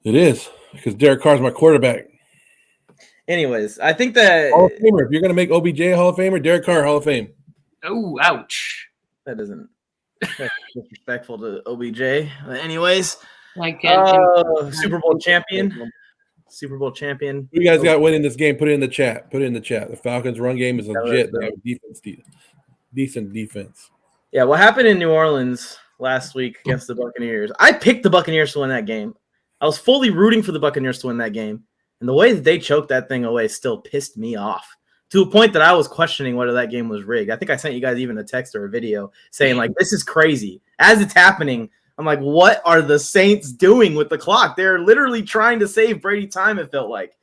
It is, because Derek Carr's my quarterback. Anyways, I think that Hall of Famer. If you're going to make OBJ a Hall of Famer, Derek Carr Hall of Fame. Oh, ouch. That's disrespectful to OBJ. But anyways, Super Bowl champion. Super Bowl champion. You guys got winning this game. Put it in the chat. The Falcons' run game is legit. They have decent defense. Yeah, what happened in New Orleans last week against the Buccaneers? I picked the Buccaneers to win that game. I was fully rooting for the Buccaneers to win that game. And the way that they choked that thing away still pissed me off to a point that I was questioning whether that game was rigged. I think I sent you guys even a text or a video saying, like, this is crazy. As it's happening, I'm like, what are the Saints doing with the clock? They're literally trying to save Brady time, it felt like.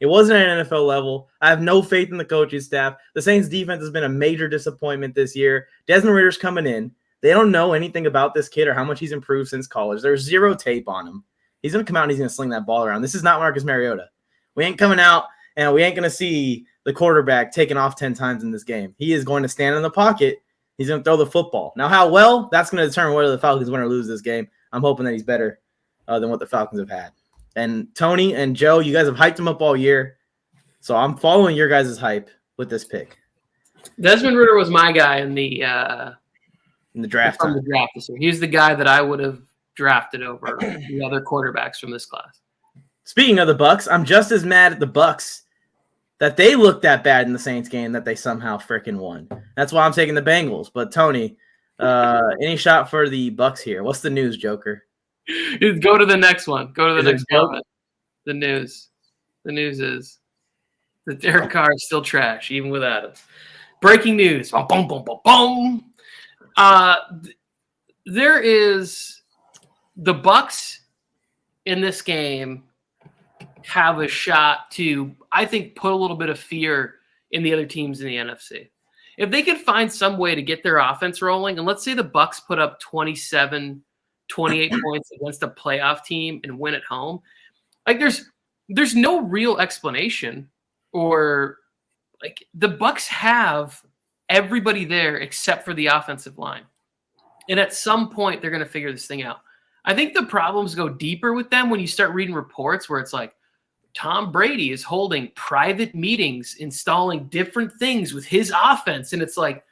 It wasn't at an NFL level. I have no faith in the coaching staff. The Saints defense has been a major disappointment this year. Desmond Ridder's coming in. They don't know anything about this kid or how much he's improved since college. There's zero tape on him. He's going to come out and he's going to sling that ball around. This is not Marcus Mariota. We ain't coming out and we ain't going to see the quarterback taken off 10 times in this game. He is going to stand in the pocket. He's going to throw the football. Now, how well, that's going to determine whether the Falcons win or lose this game. I'm hoping that he's better than what the Falcons have had. And Tony and Joe, you guys have hyped him up all year. So I'm following your guys' hype with this pick. Desmond Ridder was my guy in the draft. From the draft this year. He's the guy that I would have drafted over the other quarterbacks from this class. Speaking of the Bucs, I'm just as mad at the Bucs that they looked that bad in the Saints game that they somehow freaking won. That's why I'm taking the Bengals. But Tony, any shot for the Bucs here? What's the news, Joker? Go to the next one. Go to the next comment. The news. The news is that Derek Carr is still trash, even without him. Breaking news. Boom, boom, boom, boom, boom. There is the Bucs in this game have a shot to, I think, put a little bit of fear in the other teams in the NFC. If they could find some way to get their offense rolling, and let's say the Bucs put up 27, 28 points against a playoff team and win at home, like there's no real explanation, or like the Bucs have everybody there except for the offensive line. And at some point they're going to figure this thing out. I think the problems go deeper with them when you start reading reports where it's like Tom Brady is holding private meetings, installing different things with his offense. And it's like,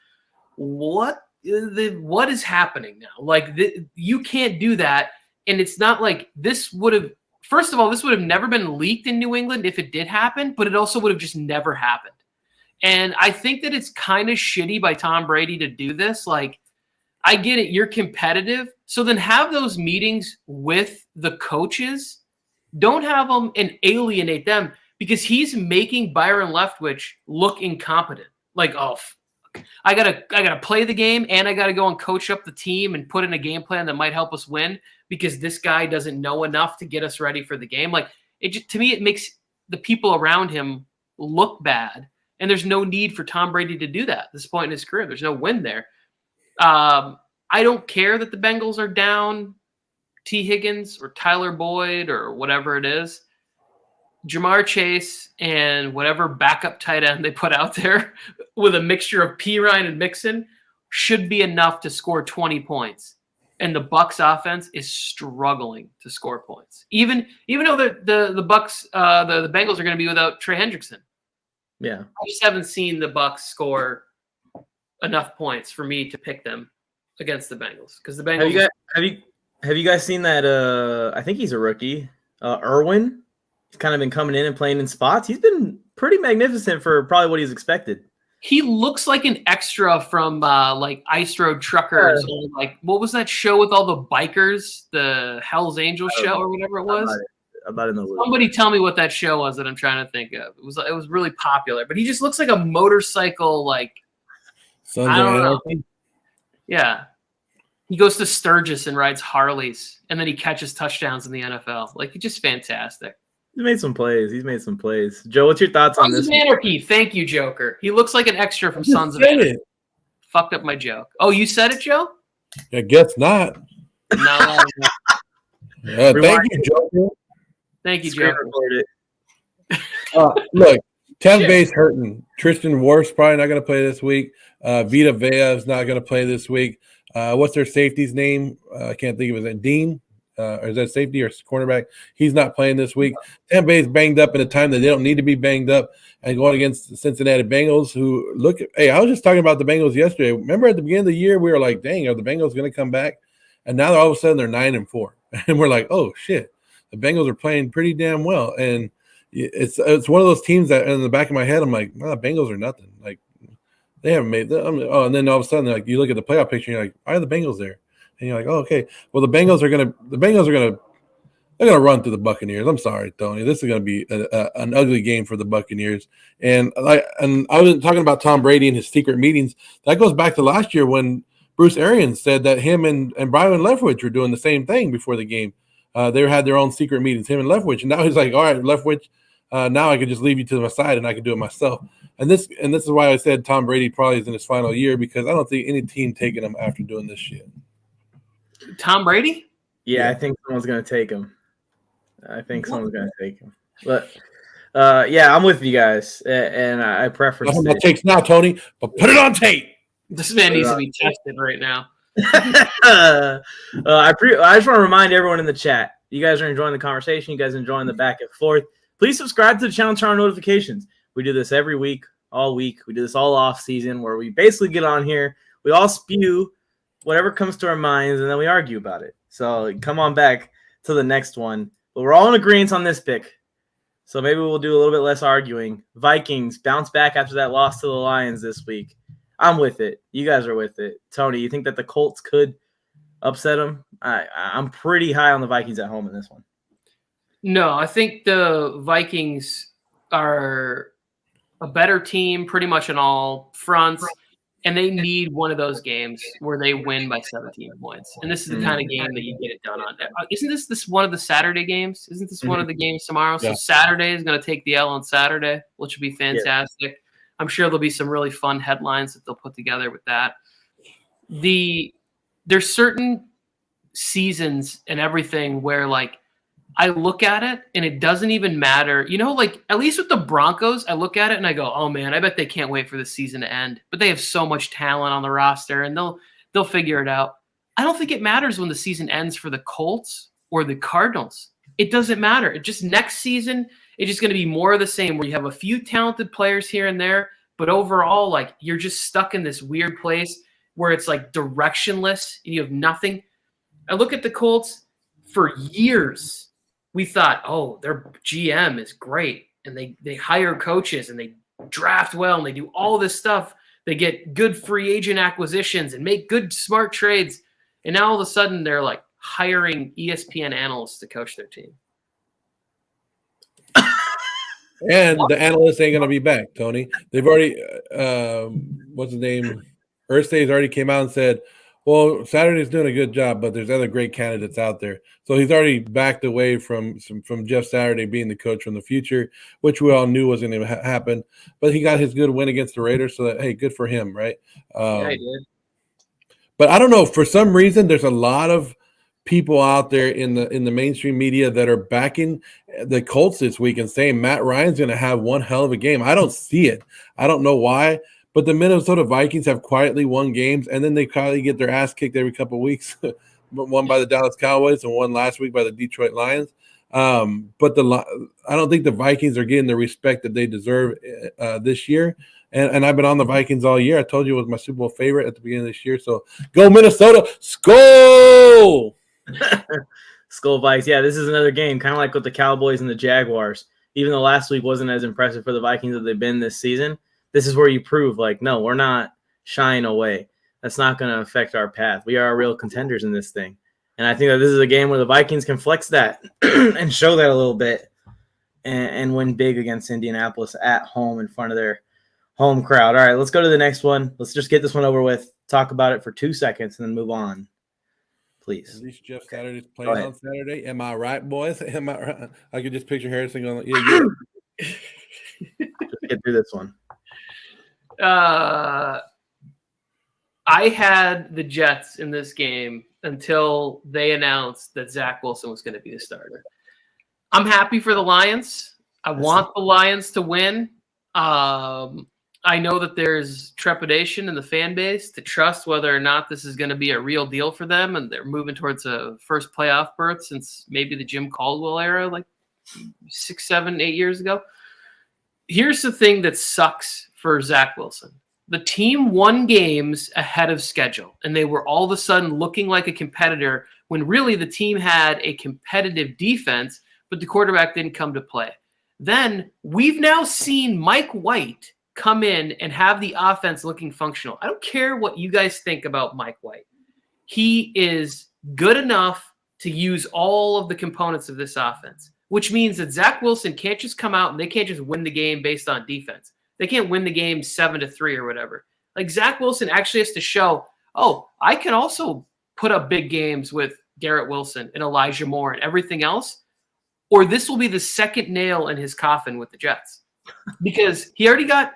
what is happening now? Like you can't do that. And it's not like this would have, first of all, this would have never been leaked in New England if it did happen, but it also would have just never happened. And I think that it's kind of shitty by Tom Brady to do this. Like, I get it. You're competitive. So then have those meetings with the coaches. Don't have them and alienate them, because he's making Byron Leftwich look incompetent. Like, oh, I gotta play the game, and I gotta go and coach up the team and put in a game plan that might help us win because this guy doesn't know enough to get us ready for the game. Like, to me, it makes the people around him look bad, and there's no need for Tom Brady to do that at this point in his career. There's no win there. I don't care that the Bengals are down T. Higgins or Tyler Boyd or whatever it is. Jamar Chase and whatever backup tight end they put out there with a mixture of Pirine and Mixon should be enough to score 20 points. And the Bucs offense is struggling to score points. Even though the Bucs, the Bengals are going to be without Trey Hendrickson. Yeah. I just haven't seen the Bucs score enough points for me to pick them against the Bengals, because the Bengals. Have you guys seen that? I think he's a rookie. Irwin. He's kind of been coming in and playing in spots. He's been pretty magnificent for probably what he's expected. He looks like an extra from like Ice Road Truckers, or like what was that show with all the bikers, the Hell's Angels show or whatever it was. I'm not in the loop. Somebody tell me what that show was that I'm trying to think of. It was really popular, but he just looks like a motorcycle, like Sons I don't of know. Anarchy? Yeah. He goes to Sturgis and rides Harleys, and then he catches touchdowns in the NFL. Like, he's just fantastic. He's made some plays. Joe, what's your thoughts on this? Sons of Anarchy. Thank you, Joker. He looks like an extra from Sons of Anarchy. Fucked up my joke. Oh, you said it, Joe? I guess not. No. Thank you, Joker. Thank you, Joker. Look, Tampa Bay's hurting. Tristan Wirfs probably not going to play this week. Vita Vea is not going to play this week. What's their safety's name? I can't think of it. Is that Dean? Or is that safety or cornerback? He's not playing this week. Tampa Bay's banged up in a time that they don't need to be banged up, and going against the Cincinnati Bengals, who hey, I was just talking about the Bengals yesterday. Remember at the beginning of the year, we were like, dang, are the Bengals going to come back? And now all of a sudden they're 9-4. And we're like, oh, shit. The Bengals are playing pretty damn well. And it's one of those teams that in the back of my head, I'm like, the Bengals are nothing. Like, they haven't made that. And then all of a sudden, like, you look at the playoff picture, and you're like, why are the Bengals there? And you're like, oh, okay. Well, the Bengals are gonna run through the Buccaneers. I'm sorry, Tony. This is gonna be an ugly game for the Buccaneers. And I wasn't talking about Tom Brady and his secret meetings. That goes back to last year when Bruce Arians said that him and Byron Leftwich were doing the same thing before the game. They had their own secret meetings, him and Leftwich. And now he's like, all right, Leftwich, now I can just leave you to my side and I can do it myself. And this is why I said Tom Brady probably is in his final year, because I don't think any team taking him after doing this shit. Tom Brady? Yeah, I think someone's going to take him. But, yeah, I'm with you guys. And I preference it. Takes now, Tony, but put it on tape. This man needs to be tested right now. I just want to remind everyone in the chat, you guys are enjoying the conversation. You guys are enjoying the back and forth. Please subscribe to the channel, turn on notifications. We do this every week, all week. We do this all off season, where we basically get on here. We all spew whatever comes to our minds, and then we argue about it. So come on back to the next one. But we're all in agreement on this pick. So maybe we'll do a little bit less arguing. Vikings bounce back after that loss to the Lions this week. I'm with it. You guys are with it. Tony, you think that the Colts could upset them? I'm pretty high on the Vikings at home in this one. No, I think the Vikings are a better team pretty much on all fronts, and they need one of those games where they win by 17 points. And this is the kind of game that you get it done on. Isn't this one of the Saturday games? Isn't this one of the games tomorrow? Yeah. So Saturday is going to take the L on Saturday, which will be fantastic. Yeah. I'm sure there'll be some really fun headlines that they'll put together with that. There's certain seasons and everything where, like, I look at it and it doesn't even matter. You know, like, at least with the Broncos, I look at it and I go, oh man, I bet they can't wait for the season to end. But they have so much talent on the roster and they'll figure it out. I don't think it matters when the season ends for the Colts or the Cardinals. It doesn't matter. It just next season, it's just going to be more of the same, where you have a few talented players here and there, but overall, like, you're just stuck in this weird place where it's like directionless and you have nothing. I look at the Colts. For years, we thought, oh, their GM is great, and they hire coaches and they draft well and they do all this stuff. They get good free agent acquisitions and make good, smart trades. And now all of a sudden they're like hiring ESPN analysts to coach their team. And the analysts ain't going to be back, Tony. They've already, what's his name? Irsay's already came out and said, well, Saturday's doing a good job, but there's other great candidates out there. So he's already backed away from Jeff Saturday being the coach from the future, which we all knew wasn't going to happen. But he got his good win against the Raiders, so that, hey, good for him, right? Yeah, he did. But I don't know. For some reason, there's a lot of people out there in the mainstream media that are backing the Colts this week and saying Matt Ryan's going to have one hell of a game. I don't see it. I don't know why. But the Minnesota Vikings have quietly won games, and then they quietly get their ass kicked every couple of weeks. One by the Dallas Cowboys and one last week by the Detroit Lions. But I don't think the Vikings are getting the respect that they deserve this year. And I've been on the Vikings all year. I told you it was my Super Bowl favorite at the beginning of this year. So go Minnesota, Skol! Skol Vikes. Yeah, this is another game, kind of like with the Cowboys and the Jaguars. Even though last week wasn't as impressive for the Vikings as they've been this season, this is where you prove, like, no, we're not shying away. That's not going to affect our path. We are real contenders in this thing. And I think that this is a game where the Vikings can flex that and show that a little bit and win big against Indianapolis at home in front of their home crowd. All right, let's go to the next one. Let's just get this one over with, talk about it for 2 seconds, and then move on, please. At least Jeff Saturday's playing on Saturday. Am I right, boys? Am I right? I could just picture Harrison going, yeah. Just get through this one. I had the Jets in this game until they announced that Zach Wilson was going to be the starter. I'm happy for the Lions. I want the Lions to win. I know that there's trepidation in the fan base to trust whether or not this is going to be a real deal for them, and they're moving towards a first playoff berth since maybe the Jim Caldwell era, like 6, 7, 8 years ago. Here's the thing that sucks for Zach Wilson. The team won games ahead of schedule, and they were all of a sudden looking like a competitor when really the team had a competitive defense, but the quarterback didn't come to play. Then we've now seen Mike White come in and have the offense looking functional. I don't care what you guys think about Mike White. He is good enough to use all of the components of this offense, which means that Zach Wilson can't just come out and they can't just win the game based on defense. They can't win the game 7-3 or whatever. Like, Zach Wilson actually has to show, oh, I can also put up big games with Garrett Wilson and Elijah Moore and everything else, or this will be the second nail in his coffin with the Jets. Because he already didn't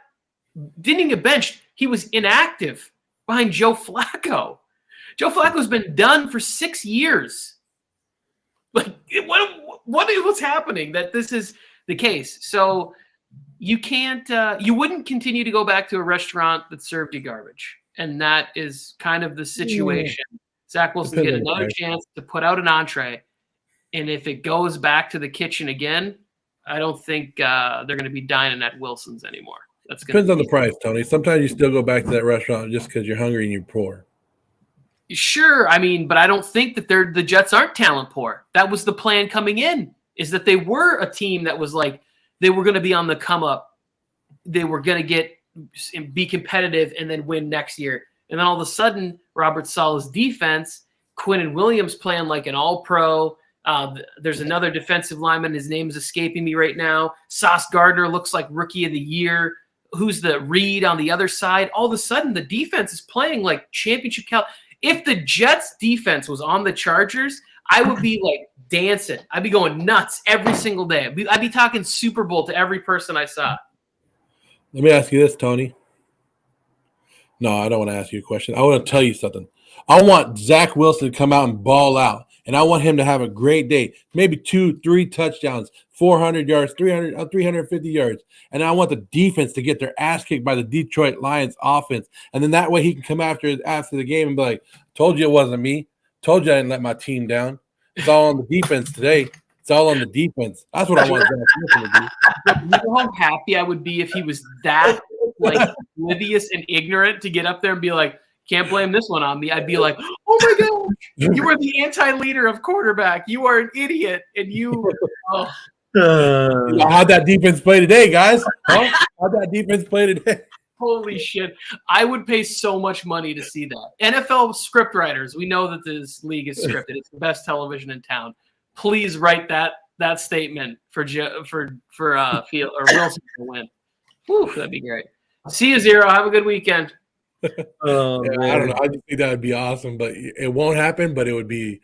even get benched. He was inactive behind Joe Flacco. Joe Flacco's been done for 6 years. Like, what's happening that this is the case? So you can't, you wouldn't continue to go back to a restaurant that served you garbage. and that is kind of the situation. Zach Wilson get another chance to put out an entree, and if it goes back to the kitchen again, I don't think they're going to be dining at Wilson's anymore. That's depends on the price, Tony. Sometimes you still go back to that restaurant just because you're hungry and you're poor. Sure, I mean, but I don't think that the Jets aren't talent poor. That was the plan coming in, is that they were a team that was like they were going to be on the come up. They were going to be competitive and then win next year. And then all of a sudden, Robert Saleh's defense, Quinnen Williams playing like an all-pro. There's another defensive lineman. His name's escaping me right now. Sauce Gardner looks like rookie of the year. Who's the Reed on the other side? All of a sudden, the defense is playing like championship caliber. If the Jets defense was on the Chargers, I would be like dancing. I'd be going nuts every single day. I'd be talking Super Bowl to every person I saw. Let me ask you this, Tony. No, I don't want to ask you a question. I want to tell you something. I want Zach Wilson to come out and ball out, and I want him to have a great day. Maybe 2-3 touchdowns, 400 yards, 350 yards. And I want the defense to get their ass kicked by the Detroit Lions offense. And then that way he can come after the game and be like, told you it wasn't me. Told you I didn't let my team down. It's all on the defense today. It's all on the defense. That's what I want Zach Wilson to do. You know how happy I would be if he was that like oblivious and ignorant to get up there and be like, can't blame this one on me. I'd be like, oh my gosh, you are the anti-leader of quarterback. You are an idiot. And you how'd that defense play today, guys? Huh? How'd that defense play today? Holy shit. I would pay so much money to see that. NFL script writers, we know that this league is scripted. It's the best television in town. Please write that statement for Field or Wilson to win. Whew, that'd be great. See you, Zero. Have a good weekend. I don't know. I just think that would be awesome, but it won't happen. But it would be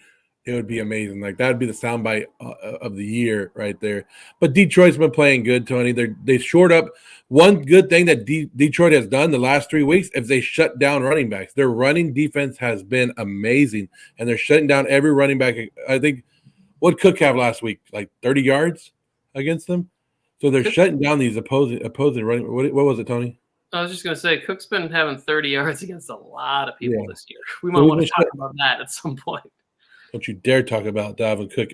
amazing. Like that would be the soundbite of the year right there. But Detroit's been playing good, Tony. They shored up. One good thing that Detroit has done the last 3 weeks is they shut down running backs. Their running defense has been amazing, and they're shutting down every running back. I think what Cook have last week, like 30 yards against them. So they're shutting down these opposing running. What was it, Tony? I was just going to say, Cook's been having 30 yards against a lot of people this year. We might want to talk about that at some point. Don't you dare talk about Dalvin Cook.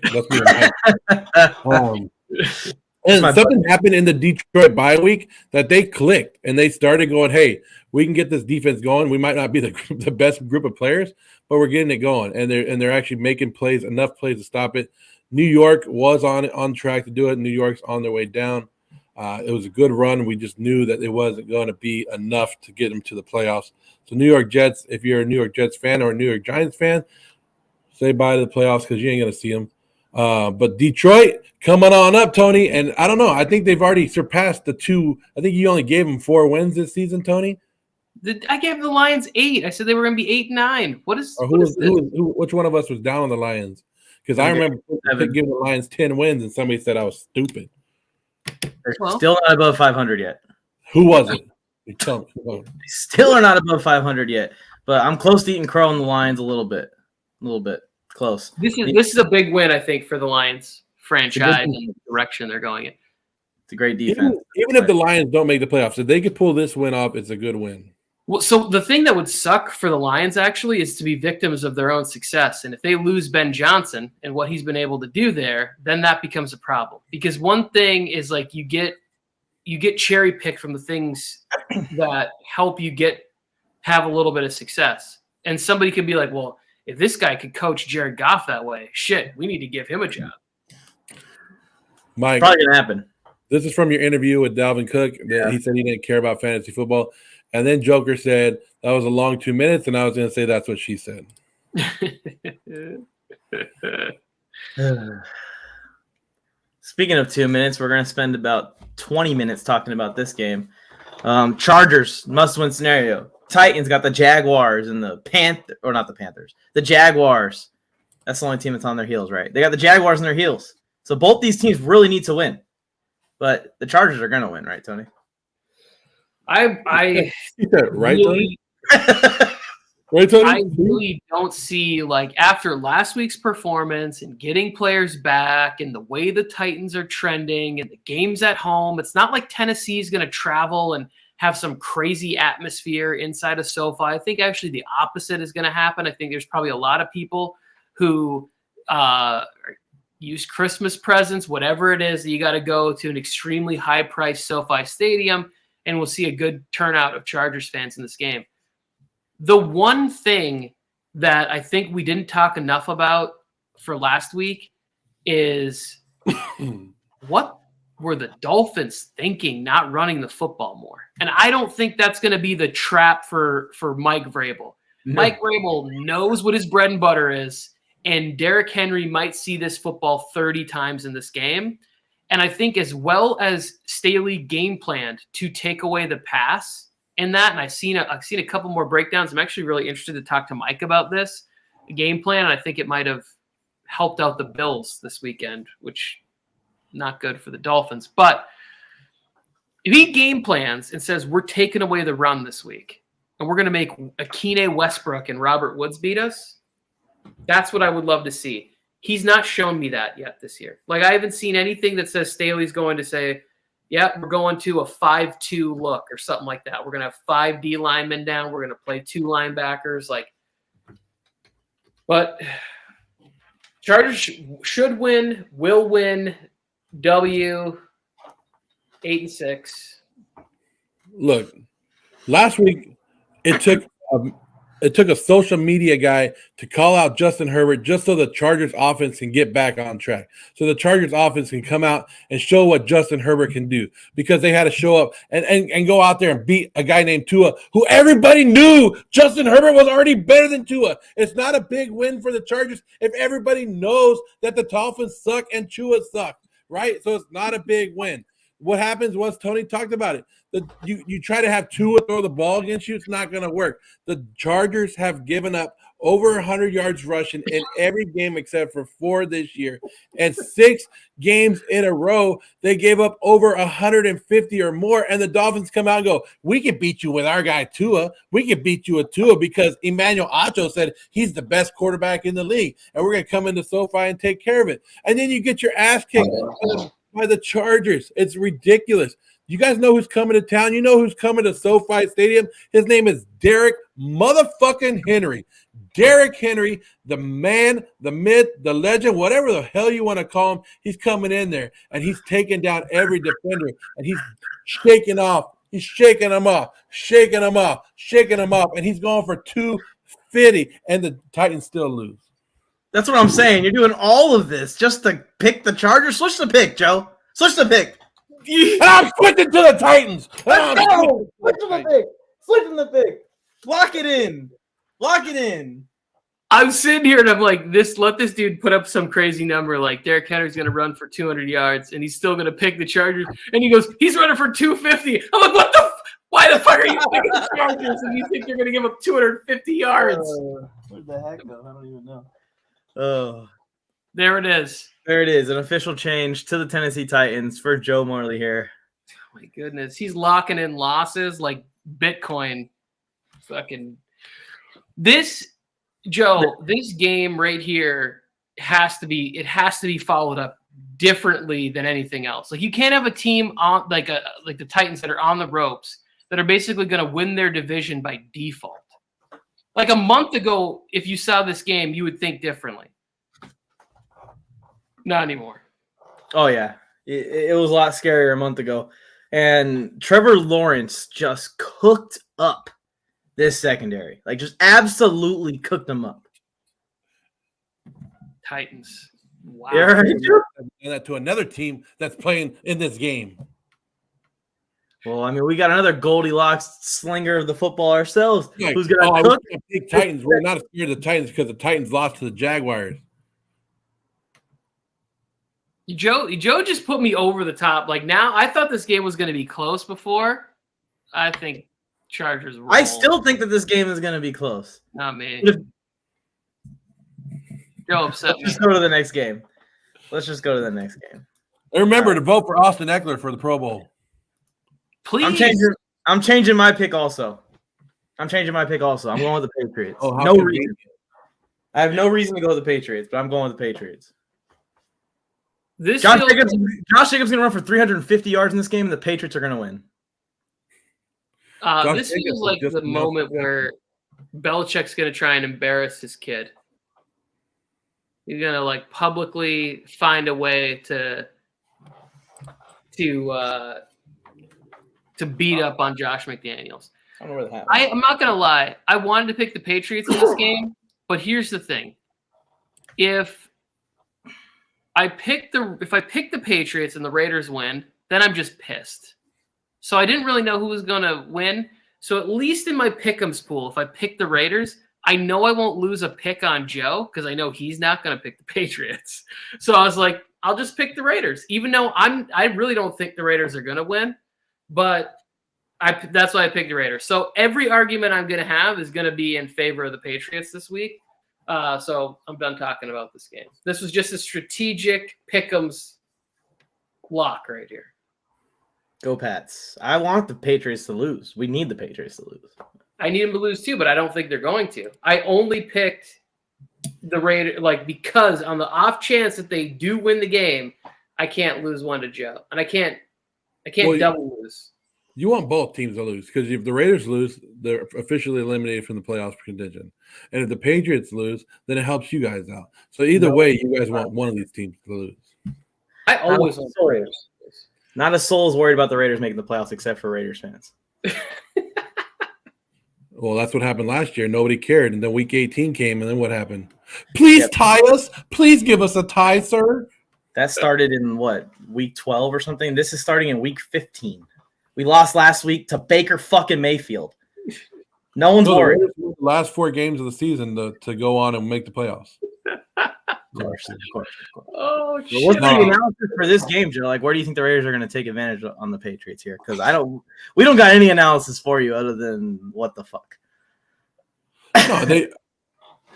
And something happened in the Detroit bye week that they clicked, and they started going, hey, we can get this defense going. We might not be the best group of players, but we're getting it going. And they're actually making plays, enough plays to stop it. New York was on track to do it. New York's on their way down. It was a good run. We just knew that it wasn't going to be enough to get them to the playoffs. So New York Jets, if you're a New York Jets fan or a New York Giants fan, say bye to the playoffs because you ain't going to see them. But Detroit coming on up, Tony. And I don't know. I think they've already surpassed the 2. I think you only gave them 4 wins this season, Tony. I gave the Lions 8. I said they were going to be 8-9. Which one of us was down on the Lions? Because I remember giving the Lions 10 wins, and somebody said I was stupid. They're still not above 500 yet. Who was it? Tell me. Still are not above 500 yet. But I'm close to eating crow on the Lions a little bit. Close. This is a big win, I think, for the Lions franchise and the direction they're going in. It's a great defense. Even if the Lions don't make the playoffs, if they could pull this win off, it's a good win. Well, so the thing that would suck for the Lions actually is to be victims of their own success. And if they lose Ben Johnson and what he's been able to do there, then that becomes a problem. Because one thing is like you get cherry picked from the things that help you have a little bit of success. And somebody could be like, well, if this guy could coach Jared Goff that way, shit, we need to give him a job. Mike, probably gonna happen. This is from your interview with Dalvin Cook. Yeah. He said he didn't care about fantasy football. And then Joker said that was a long 2 minutes, and I was going to say that's what she said. Speaking of 2 minutes, we're going to spend about 20 minutes talking about this game. Chargers, must-win scenario. Titans got the Jaguars and the the Jaguars. That's the only team that's on their heels, right? They got the Jaguars on their heels. So both these teams really need to win. But the Chargers are going to win, right, Tony? I right, really, right, Tony? I really don't see, like, after last week's performance and getting players back and the way the Titans are trending and the games at home, it's not like Tennessee's going to travel and have some crazy atmosphere inside of SoFi. I think actually the opposite is going to happen. I think there's probably a lot of people who use Christmas presents, whatever it is, that you got to go to an extremely high-priced SoFi Stadium, and we'll see a good turnout of Chargers fans in this game. The one thing that I think we didn't talk enough about for last week is what were the Dolphins thinking not running the football more? And I don't think that's going to be the trap for Mike Vrabel. No. Mike Vrabel knows what his bread and butter is, and Derrick Henry might see this football 30 times in this game. And I think as well as Staley game planned to take away the pass in that, and I've seen a couple more breakdowns. I'm actually really interested to talk to Mike about this game plan, and I think it might have helped out the Bills this weekend, which not good for the Dolphins. But if he game plans and says we're taking away the run this week and we're going to make Akine Westbrook and Robert Woods beat us, that's what I would love to see. He's not shown me that yet this year. Like, I haven't seen anything that says Staley's going to say, yeah, we're going to a 5-2 look or something like that. We're going to have 5 D linemen down. We're going to play 2 linebackers. But Chargers should win, will win. W 8-6. Look, last week it took a social media guy to call out Justin Herbert just so the Chargers offense can get back on track. So the Chargers offense can come out and show what Justin Herbert can do, because they had to show up and go out there and beat a guy named Tua, who everybody knew Justin Herbert was already better than Tua. It's not a big win for the Chargers if everybody knows that the Dolphins suck and Tua sucks. Right? So it's not a big win. What happens was, Tony talked about it. You try to have Tua throw the ball against you, it's not going to work. The Chargers have given up over 100 yards rushing in every game except for 4 this year. And 6 games in a row, they gave up over 150 or more. And the Dolphins come out and go, we can beat you with our guy Tua. We can beat you with Tua because Emmanuel Acho said he's the best quarterback in the league. And we're going to come into SoFi and take care of it. And then you get your ass kicked by the Chargers. It's ridiculous. You guys know who's coming to town. You know who's coming to SoFi Stadium. His name is Derrick motherfucking Henry. Derrick Henry, the man, the myth, the legend, whatever the hell you want to call him, he's coming in there, and he's taking down every defender, and he's shaking off. He's shaking them off, shaking them off, shaking them off, and he's going for 250, and the Titans still lose. That's what I'm saying. You're doing all of this just to pick the Chargers. Switch the pick, Joe. Switch the pick. I'm switching to the Titans. Let's go. Switching the pick. Switching the pick. Lock it in. Lock it in. I'm sitting here and I'm like, let this dude put up some crazy number like Derrick Henry's going to run for 200 yards and he's still going to pick the Chargers. And he goes, he's running for 250. I'm like, why the fuck are you picking the Chargers and you think you're going to give up 250 yards? What the heck, though? I don't even know. Oh, there it is. There it is. An official change to the Tennessee Titans for Joe Morley here. Oh my goodness. He's locking in losses like Bitcoin. Fucking this game right here has to be followed up differently than anything else. Like, you can't have a team on like the Titans that are on the ropes that are basically going to win their division by default. Like a month ago, if you saw this game, you would think differently. Not anymore. Oh yeah, it was a lot scarier a month ago, and Trevor Lawrence just cooked up this secondary, like just absolutely cooked them up. Titans. Wow. Yeah, and that to another team that's playing in this game. Well, I mean, we got another Goldilocks slinger of the football ourselves. Like, who's gonna cook? Big Titans. We're not scared of the Titans because the Titans lost to the Jaguars. Joe just put me over the top. Like, now, I thought this game was going to be close before. I think Chargers roll. I still think that this game is going to be close. Not me. Joe upset me. Let's just go to the next game. And remember to vote for Austin Eckler for the Pro Bowl. Please. I'm changing my pick also. I'm going with the Patriots. Oh, no reason. I have no reason to go with the Patriots, but I'm going with the Patriots. Josh Jacobs going to run for 350 yards in this game, and the Patriots are going to win. This feels like the moment where Belichick's going to try and embarrass his kid. He's going to like publicly find a way to beat up on Josh McDaniels. I don't know where the hat was. I'm not going to lie. I wanted to pick the Patriots in this game, but here's the thing. If I pick the Patriots and the Raiders win, then I'm just pissed. So I didn't really know who was going to win. So at least in my pick'ems pool, if I pick the Raiders, I know I won't lose a pick on Joe because I know he's not going to pick the Patriots. So I was like, I'll just pick the Raiders, even though I really don't think the Raiders are going to win. But that's why I picked the Raiders. So every argument I'm going to have is going to be in favor of the Patriots this week. So I'm done talking about this game. This was just a strategic pick'ems lock right here. Go Pats. I want the Patriots to lose. We need the Patriots to lose. I need them to lose too, but I don't think they're going to. I only picked the Raiders because on the off chance that they do win the game, I can't lose one to Joe. And I can't double lose. You want both teams to lose because if the Raiders lose, they're officially eliminated from the playoffs contingent. And if the Patriots lose, then it helps you guys out. So either way, you guys want one of these teams to lose. I always want the Raiders. Not a soul is worried about the Raiders making the playoffs except for Raiders fans. Well, that's what happened last year. Nobody cared. And then week 18 came, and then what happened? Please tie us. Please give us a tie, sir. That started in week 12 or something? This is starting in week 15. We lost last week to Baker fucking Mayfield. No one's worried. The last 4 games of the season to go on and make the playoffs. Of course. Oh, shit. What's the analysis for this game, Joe? Like, where do you think the Raiders are going to take advantage on the Patriots here? Because we don't got any analysis for you other than what the fuck. No,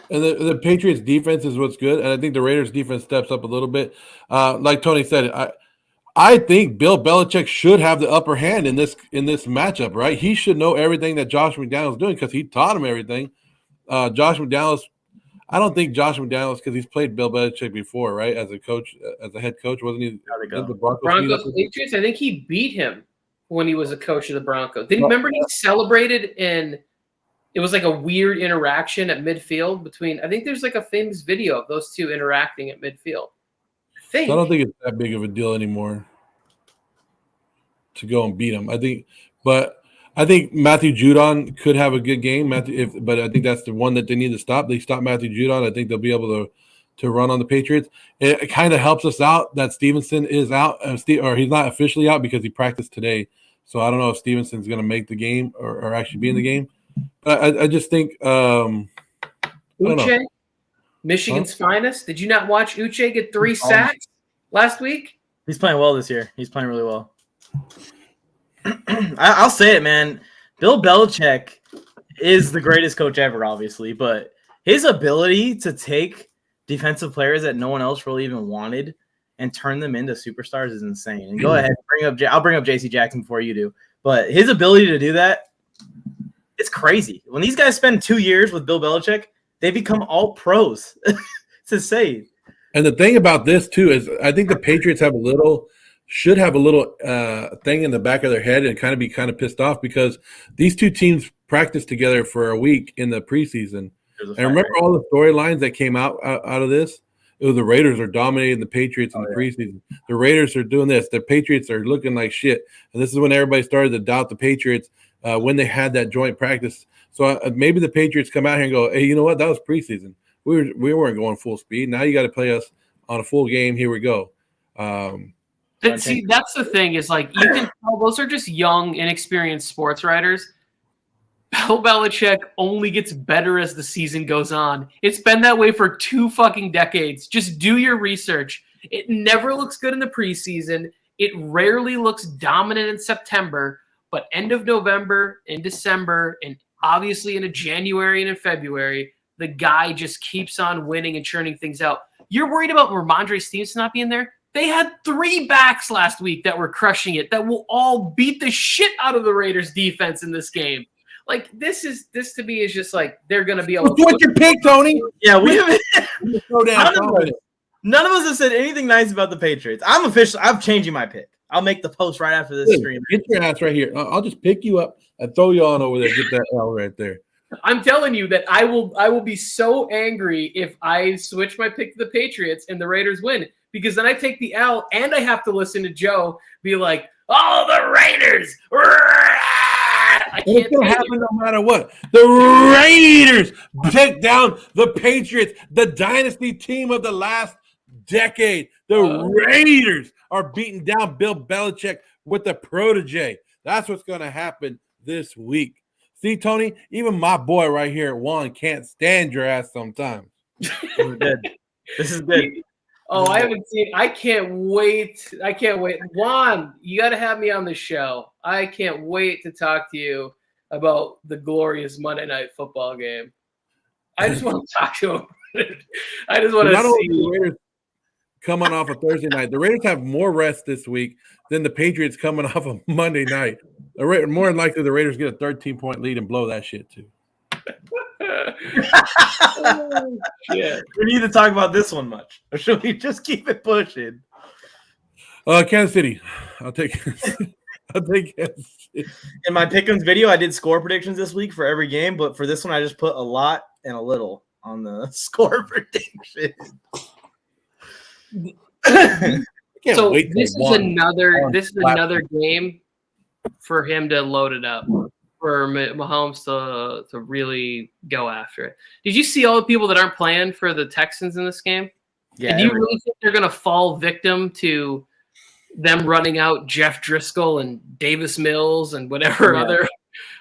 the Patriots defense is what's good, and I think the Raiders defense steps up a little bit. Like Tony said, I think Bill Belichick should have the upper hand in this matchup, right? He should know everything that Josh McDaniels is doing because he taught him everything. Josh McDaniels. I don't think Josh McDaniels, because he's played Bill Belichick before, right? As a coach, as a head coach, wasn't he? The Broncos Patriots. I think he beat him when he was a coach of the Broncos. Did you remember he celebrated and it was like a weird interaction at midfield between? I think there's like a famous video of those two interacting at midfield. I don't think it's that big of a deal anymore to go and beat him. I think Matthew Judon could have a good game, but I think that's the one that they need to stop. They stop Matthew Judon. I think they'll be able to run on the Patriots. It kind of helps us out that Stevenson is out, or he's not officially out because he practiced today. So I don't know if Stevenson's going to make the game or actually be in the game. But I just think Uche, Michigan's finest. Did you not watch Uche get 3 sacks last week? He's playing well this year. He's playing really well. I'll say it, man. Bill Belichick is the greatest coach ever, obviously, but his ability to take defensive players that no one else really even wanted and turn them into superstars is insane. And go ahead, I'll bring up J.C. Jackson before you do, but his ability to do that, it's crazy. When these guys spend 2 years with Bill Belichick, they become all pros. It's insane. And the thing about this too is, I think the Patriots should have a little thing in the back of their head and kind of pissed off because these two teams practiced together for a week in the preseason. And remember all the storylines that came out of this? It was the Raiders are dominating the Patriots in the preseason. The Raiders are doing this. The Patriots are looking like shit. And this is when everybody started to doubt the Patriots when they had that joint practice. So maybe the Patriots come out here and go, hey, you know what? That was preseason. We weren't going full speed. Now you got to play us on a full game. Here we go. See, that's the thing is like you can tell those are just young, inexperienced sports writers. Bill Belichick only gets better as the season goes on. It's been that way for 2 fucking decades. Just do your research. It never looks good in the preseason. It rarely looks dominant in September, but end of November, in December, and obviously in January and in February, the guy just keeps on winning and churning things out. You're worried about Ramondre Stevenson not being there? They had 3 backs last week that were crushing it, that will all beat the shit out of the Raiders defense in this game. Like this to me is just like they're gonna be able to. What's your pick, Tony? Yeah, we haven't. None of us have said anything nice about the Patriots. I'm changing my pick. I'll make the post right after this stream. Get your ass right here. I'll just pick you up and throw you on over there. Get that L right there. I'm telling you that I will be so angry if I switch my pick to the Patriots and the Raiders win, because then I take the L and I have to listen to Joe be like, "Oh, the Raiders!" It's gonna happen no matter what. The Raiders take down the Patriots, the dynasty team of the last decade. The Raiders are beating down Bill Belichick with the protege. That's what's gonna happen this week. See, Tony, even my boy right here at Juan can't stand your ass sometimes. This is good. This is good. Oh, I haven't seen. I can't wait. I can't wait. Juan, you got to have me on the show. I can't wait to talk to you about the glorious Monday Night Football game. I just want to talk to him. I just want to see. The Raiders coming off a Thursday night. The Raiders have more rest this week than the Patriots coming off a Monday night. More than likely, the Raiders get a 13-point lead and blow that shit too. Oh, shit. We need to talk about this one much, or should we just keep it pushing? Kansas City. I'll take Kansas City. In my Pick'ems video, I did score predictions this week for every game, but for this one, I just put a lot and a little on the score prediction. So this is another game for him to load it up, for Mahomes to really go after it. Did you see all the people that aren't playing for the Texans in this game? Yeah. And do you really think they're going to fall victim to them running out Jeff Driscoll and Davis Mills and whatever other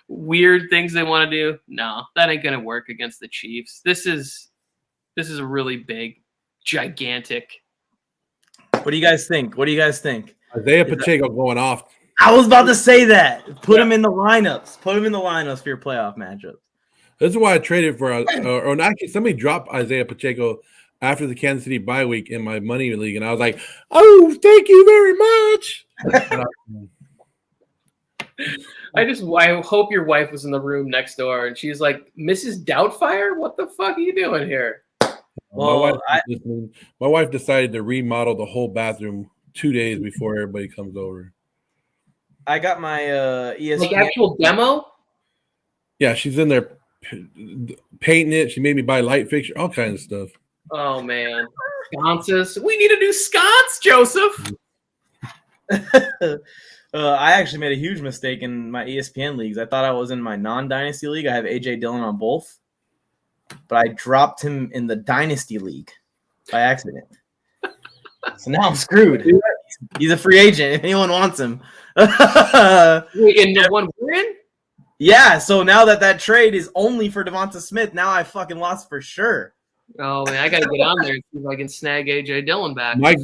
weird things they want to do? No, that ain't going to work against the Chiefs. This is a really big, gigantic. What do you guys think? Isaiah Pacheco going off. I was about to say that. Put him in the lineups. Put him in the lineups for your playoff matchups. This is why I traded for actually somebody dropped Isaiah Pacheco after the Kansas City bye week in my money league, and I was like, "Oh, thank you very much." I hope your wife was in the room next door and she's like, "Mrs. Doubtfire, what the fuck are you doing here?" Well, my wife decided to remodel the whole bathroom 2 days before everybody comes over. I got my ESPN. Like actual demo? Yeah, she's in there painting it. She made me buy light fixture, all kinds of stuff. Oh, man. Sconces. We need a new sconce, Joseph. I actually made a huge mistake in my ESPN leagues. I thought I was in my non-dynasty league. I have A.J. Dillon on both. But I dropped him in the dynasty league by accident. So now I'm screwed. He's a free agent if anyone wants him. In the one we're in? Yeah, so now that trade is only for Devonta Smith, now I fucking lost for sure. Oh, man, I got to get on there and see if I can snag A.J. Dillon back. Mike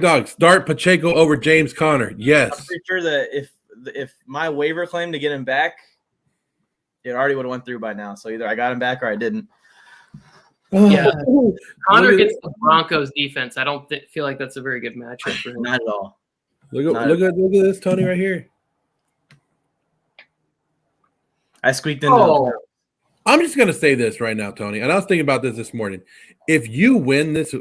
Dog, start Pacheco over James Conner. Yes. I'm pretty sure that if my waiver claim to get him back, it already would have went through by now. So either I got him back or I didn't. Yeah, Conner against the Broncos defense. I don't feel like that's a very good matchup for him. Not at all. Look at this Tony right here. I squeaked into. I'm just gonna say this right now, Tony. And I was thinking about this morning. If you win this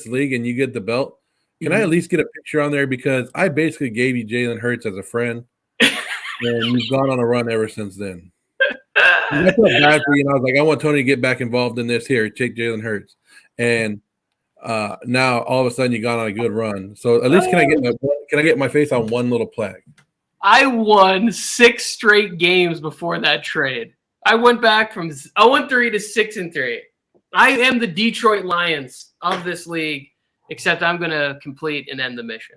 league and you get the belt, can I at least get a picture on there? Because I basically gave you Jalen Hurts as a friend, and you've gone on a run ever since then. I felt bad for you, and I was like, I want Tony to get back involved in this. Here, take Jalen Hurts, and now all of a sudden you've gone on a good run. So at least can I get my face on one little plaque? I won 6 straight games before that trade. I went back from 0-3 to 6-3. I am the Detroit Lions of this league, except I'm going to complete and end the mission.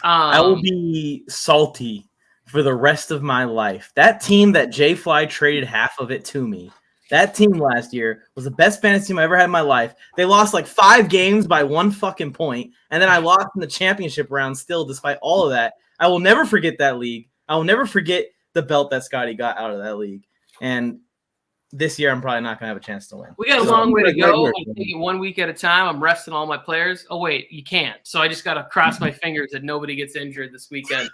I will be salty for the rest of my life. That team that Jay Fly traded half of it to me, that team last year was the best fantasy team I ever had in my life. They lost like 5 games by 1 fucking point, and then I lost in the championship round still despite all of that. I will never forget that league. I will never forget the belt that Scotty got out of that league. And this year, I'm probably not going to have a chance to win. We got a long way to go. I'm taking it 1 week at a time. I'm resting all my players. Oh, wait, you can't. So I just got to cross my fingers that nobody gets injured this weekend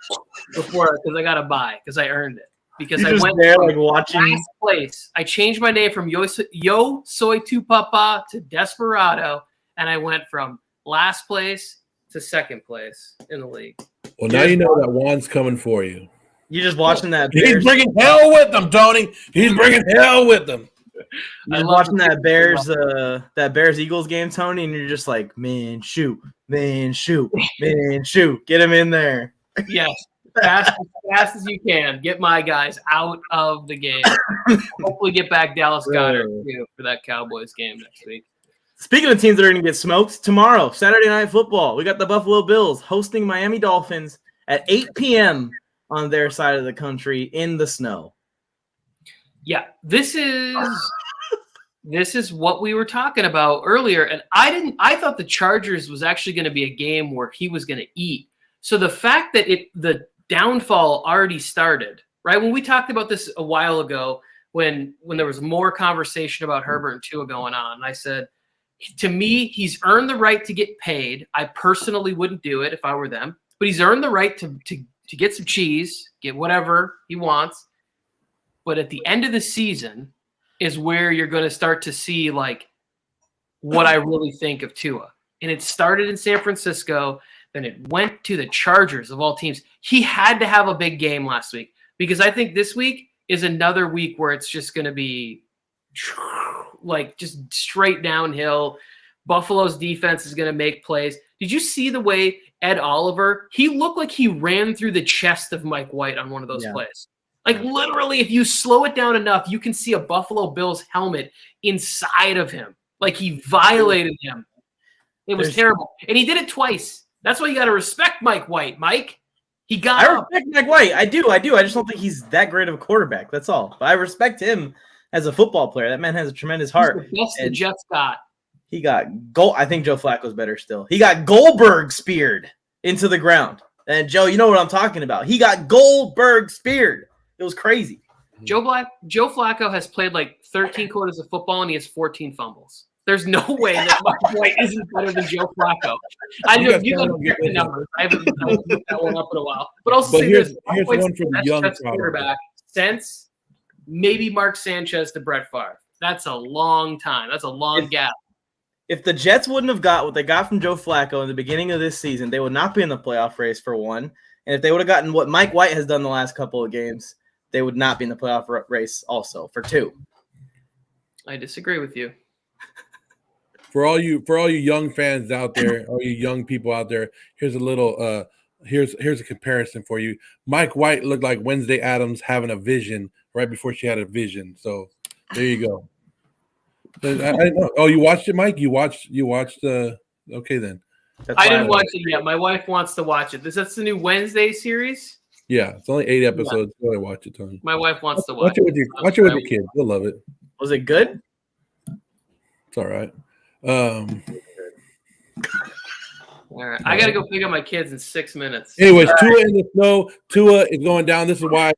because I got to buy because I earned it. Because I went there like watching last place. I changed my name from Yo Soy Tu Papa to Desperado, and I went from last place to second place in the league. Well, now you know that Juan's coming for you. You're just watching that. He's bringing hell with him, Tony. He's bringing hell with him. You're watching that Bears Eagles game, Tony, and you're just like, man, shoot, man, shoot, man, shoot, get him in there. Yes, fast as you can. Get my guys out of the game. Hopefully, get back Dallas Goedert too for that Cowboys game next week. Speaking of teams that are going to get smoked, tomorrow, Saturday Night Football, we got the Buffalo Bills hosting Miami Dolphins at 8 p.m. on their side of the country in the snow. Yeah, this is what we were talking about earlier, and I thought the Chargers was actually going to be a game where he was going to eat. So the fact that the downfall already started, right? When we talked about this a while ago, when there was more conversation about Herbert and Tua going on, I said, to me, he's earned the right to get paid. I personally wouldn't do it if I were them, but he's earned the right to get some cheese, get whatever he wants. But at the end of the season is where you're going to start to see like what I really think of Tua. And it started in San Francisco, then it went to the Chargers of all teams. He had to have a big game last week because I think this week is another week where it's just going to be like just straight downhill. Buffalo's defense is going to make plays. Did you see the way Ed Oliver, he looked like he ran through the chest of Mike White on one of those plays. Like literally, if you slow it down enough, you can see a Buffalo Bills helmet inside of him. Like he violated him. It was terrible. And he did it twice. That's why you got to respect Mike White, Mike. He got I respect Mike White. I do. I just don't think he's that great of a quarterback. That's all. But I respect him as a football player. That man has a tremendous heart. He's the best the Jets got. He got I think Joe Flacco's better still. He got Goldberg speared into the ground. And Joe, you know what I'm talking about. He got Goldberg speared. It was crazy. Joe Flacco has played like 13 quarters of football and he has 14 fumbles. There's no way that Mike White isn't better than Joe Flacco. I know you don't get the numbers. I haven't looked that one up in a while. But also say here's one for the young quarterback since maybe Mark Sanchez to Brett Favre. That's a long time. That's a long gap. If the Jets wouldn't have got what they got from Joe Flacco in the beginning of this season, they would not be in the playoff race for one. And if they would have gotten what Mike White has done the last couple of games, they would not be in the playoff race also for two. I disagree with you. For all you young fans out there, all you young people out there, here's a little here's a comparison for you. Mike White looked like Wednesday Addams having a vision right before she had a vision. So there you go. Oh, you watched it, Mike? You watched okay then. I didn't watch it yet. My wife wants to watch it. That's the new Wednesday series? Yeah, it's only 8 episodes. Go ahead, watch it, Tony. My wife wants to watch it. Watch it with your kids. They'll love it. Was it good? It's all right. All right. I got to go pick up my kids in 6 minutes. Anyways, Tua in the snow. Tua is going down. This is why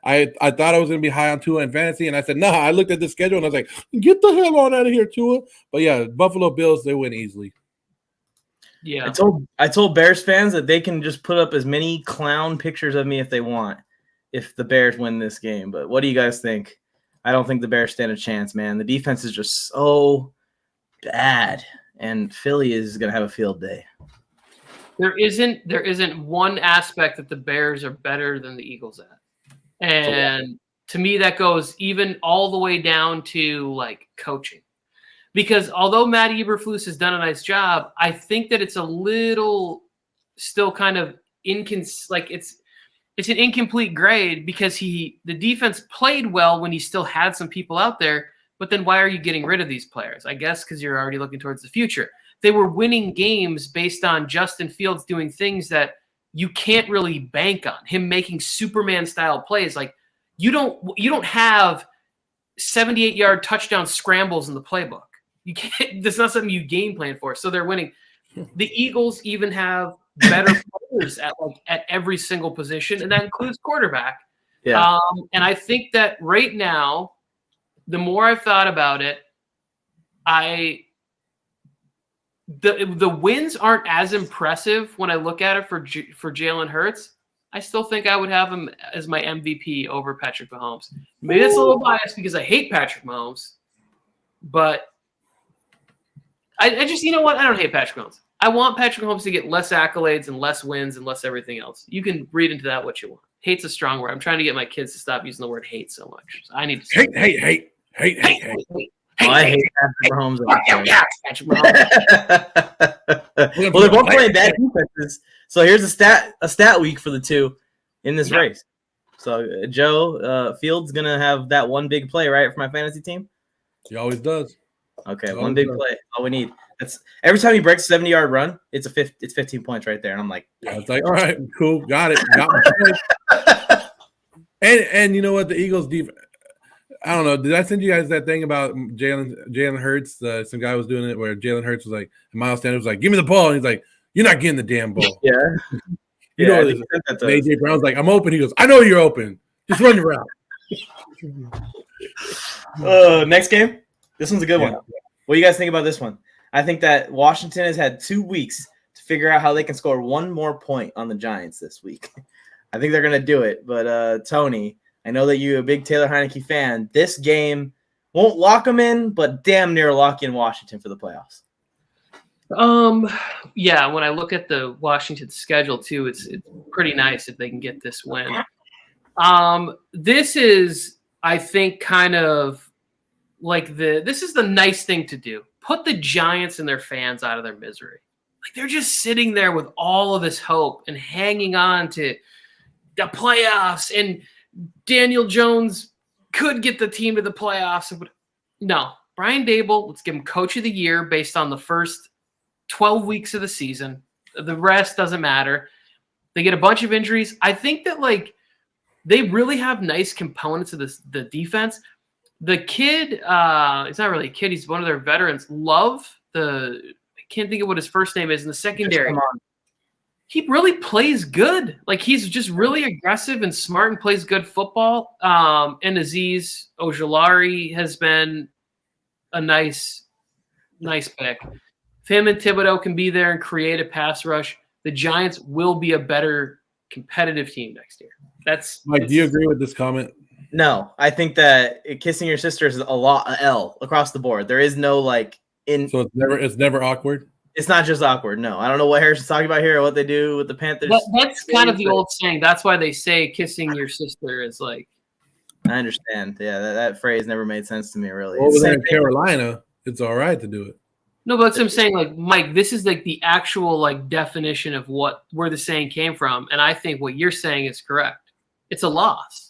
I thought I was going to be high on Tua in fantasy, and I said, I looked at the schedule, and I was like, get the hell on out of here, Tua. But, yeah, Buffalo Bills, they win easily. Yeah. I told Bears fans that they can just put up as many clown pictures of me if they want if the Bears win this game. But what do you guys think? I don't think the Bears stand a chance, man. The defense is just so bad, and Philly is going to have a field day. There isn't one aspect that the Bears are better than the Eagles at. And to me, that goes even all the way down to like coaching. Because although Matt Eberflus has done a nice job, I think that it's a little still kind of it's an incomplete grade because the defense played well when he still had some people out there. But then why are you getting rid of these players? I guess because you're already looking towards the future. They were winning games based on Justin Fields doing things that you can't really bank on. Him making Superman style plays. Like you don't have 78-yard touchdown scrambles in the playbook. You can't. That's not something you game plan for. So they're winning. The Eagles even have better players at every single position, and that includes quarterback. Yeah. And I think that right now, the more I've thought about it, the wins aren't as impressive when I look at it for Jalen Hurts. I still think I would have him as my MVP over Patrick Mahomes. Maybe that's a little biased because I hate Patrick Mahomes, but I just, you know what? I don't hate Patrick Mahomes. I want Patrick Mahomes to get less accolades and less wins and less everything else. You can read into that what you want. Hate's a strong word. I'm trying to get my kids to stop using the word hate so much. So I need to hate. I hate Patrick Mahomes. Yeah, Patrick Mahomes. Well, they're both playing bad defenses. So here's a stat week for the two in this race. So Joe Fields gonna have that one big play, right, for my fantasy team. He always does. Okay, one big play. All we need. That's every time he breaks a 70-yard run, it's 15 points right there, and I'm like, yeah, it's like, all right, cool, got it. Got my and you know what, the Eagles defense. I don't know. Did I send you guys that thing about Jalen Hurts? Some guy was doing it where Jalen Hurts was like, Miles Sanders was like, "Give me the ball," and he's like, "You're not getting the damn ball." Yeah. You know, AJ Brown's like, "I'm open." He goes, "I know you're open. Just run your route." Next game. This one's a good one. What do you guys think about this one? I think that Washington has had 2 weeks to figure out how they can score one more point on the Giants this week. I think they're going to do it. But, Tony, I know that you're a big Taylor Heineke fan. This game won't lock them in, but damn near lock in Washington for the playoffs. Yeah, when I look at the Washington schedule, too, it's pretty nice if they can get this win. This is, I think, kind of like this is the nice thing to do. Put the Giants and their fans out of their misery. Like they're just sitting there with all of this hope and hanging on to the playoffs, and Daniel Jones could get the team to the playoffs. No, Brian Dable, let's give him coach of the year based on the first 12 weeks of the season. The rest doesn't matter. They get a bunch of injuries. I think that like they really have nice components of the defense. The kid, it's not really a kid. He's one of their veterans. I can't think of what his first name is in the secondary. He really plays good. Like he's just really aggressive and smart and plays good football. And Azeez Ojulari has been a nice pick. If him and Thibodeau can be there and create a pass rush, the Giants will be a better competitive team next year. Mike, do you agree with this comment? No, I think that kissing your sister is a L across the board. There is no So it's never awkward. It's not just awkward. No, I don't know what Harrison's talking about here or what they do with the Panthers. That's kind of the old saying. That's why they say kissing your sister is like. I understand. Yeah, that phrase never made sense to me, really. Over there in Carolina, it's all right to do it. No, but that's what I'm saying. Like, Mike, this is like the actual like definition of where the saying came from, and I think what you're saying is correct. It's a loss.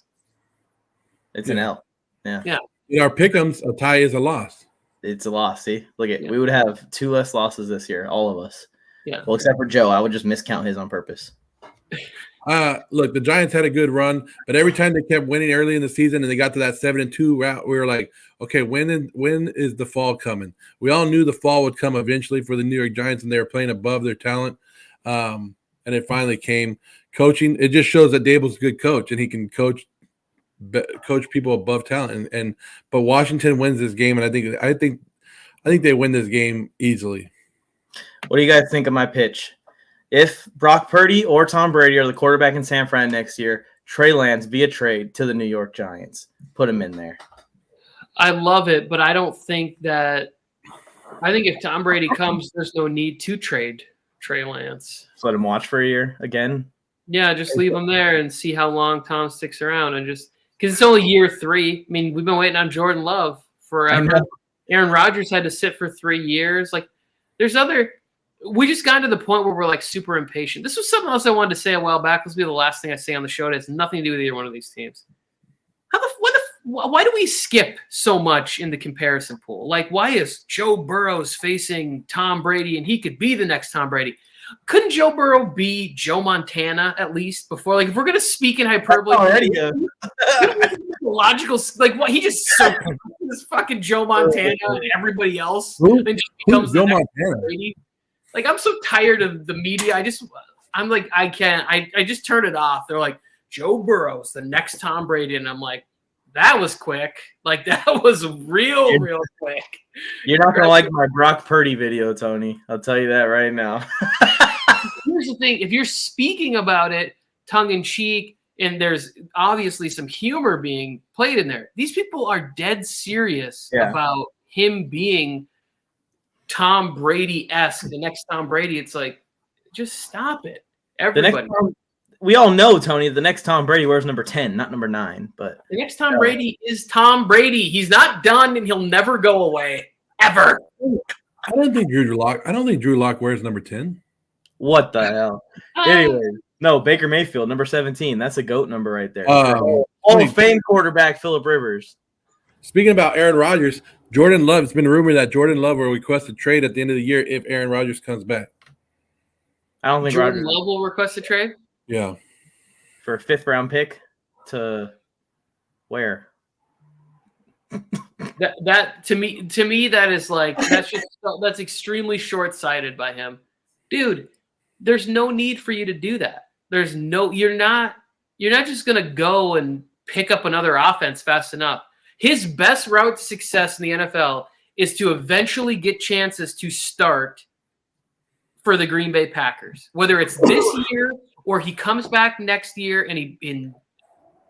It's an L. Yeah. In our pick'ems, a tie is a loss. It's a loss. See, look at we would have 2 less losses this year, all of us. Yeah. Well, except for Joe, I would just miscount his on purpose. Look, the Giants had a good run, but every time they kept winning early in the season and they got to that 7-2 route, we were like, okay, when is the fall coming? We all knew the fall would come eventually for the New York Giants, and they were playing above their talent. And it finally came. Coaching, it just shows that Dable's a good coach, and he can coach people above talent. But Washington wins this game, and I think they win this game easily. What do you guys think of my pitch? If Brock Purdy or Tom Brady are the quarterback in San Fran next year, Trey Lance via trade to the New York Giants. Put him in there. I love it, but I don't think that – I think if Tom Brady comes, there's no need to trade Trey Lance. Just let him watch for a year again? Yeah, just leave him there and see how long Tom sticks around, and just – because it's only year 3. I mean, we've been waiting on Jordan Love forever. Aaron Rodgers had to sit for 3 years. Like, there's other – we just got to the point where we're like super impatient. This was something else I wanted to say a while back. This will be the last thing I say on the show. It has nothing to do with either one of these teams. Why do we skip so much in the comparison pool? Like, why is Joe Burrows facing Tom Brady and he could be the next Tom Brady? Couldn't Joe Burrow be Joe Montana at least before? Like, if we're gonna speak in hyperbole, logical. Like, what he just this fucking Joe Montana and everybody else, and just becomes Joe Montana. Brady. Like, I'm so tired of the media. I'm like, I can't. I just turn it off. They're like, Joe Burrow's the next Tom Brady, and I'm like, that was quick. Like, that was real quick. You're not going to like my Brock Purdy video, Tony. I'll tell you that right now. Here's the thing. If you're speaking about it tongue-in-cheek and there's obviously some humor being played in there, these people are dead serious about him being Tom Brady-esque, the next Tom Brady. It's like, just stop it. Everybody. We all know, Tony, the next Tom Brady wears number 10, not number 9. But the next Tom Brady is Tom Brady. He's not done, and he'll never go away, ever. I don't think Drew Lock wears number 10. What the hell? Anyway, no, Baker Mayfield, number 17. That's a GOAT number right there. Hall of Fame quarterback Phillip Rivers. Speaking about Aaron Rodgers, Jordan Love, it's been rumored that Jordan Love will request a trade at the end of the year if Aaron Rodgers comes back. I don't think Jordan Love will request a trade? Yeah. For a 5th-round pick to where? That to me that is like that's extremely short-sighted by him. Dude, there's no need for you to do that. You're not just going to go and pick up another offense fast enough. His best route to success in the NFL is to eventually get chances to start for the Green Bay Packers. Whether it's this year or he comes back next year and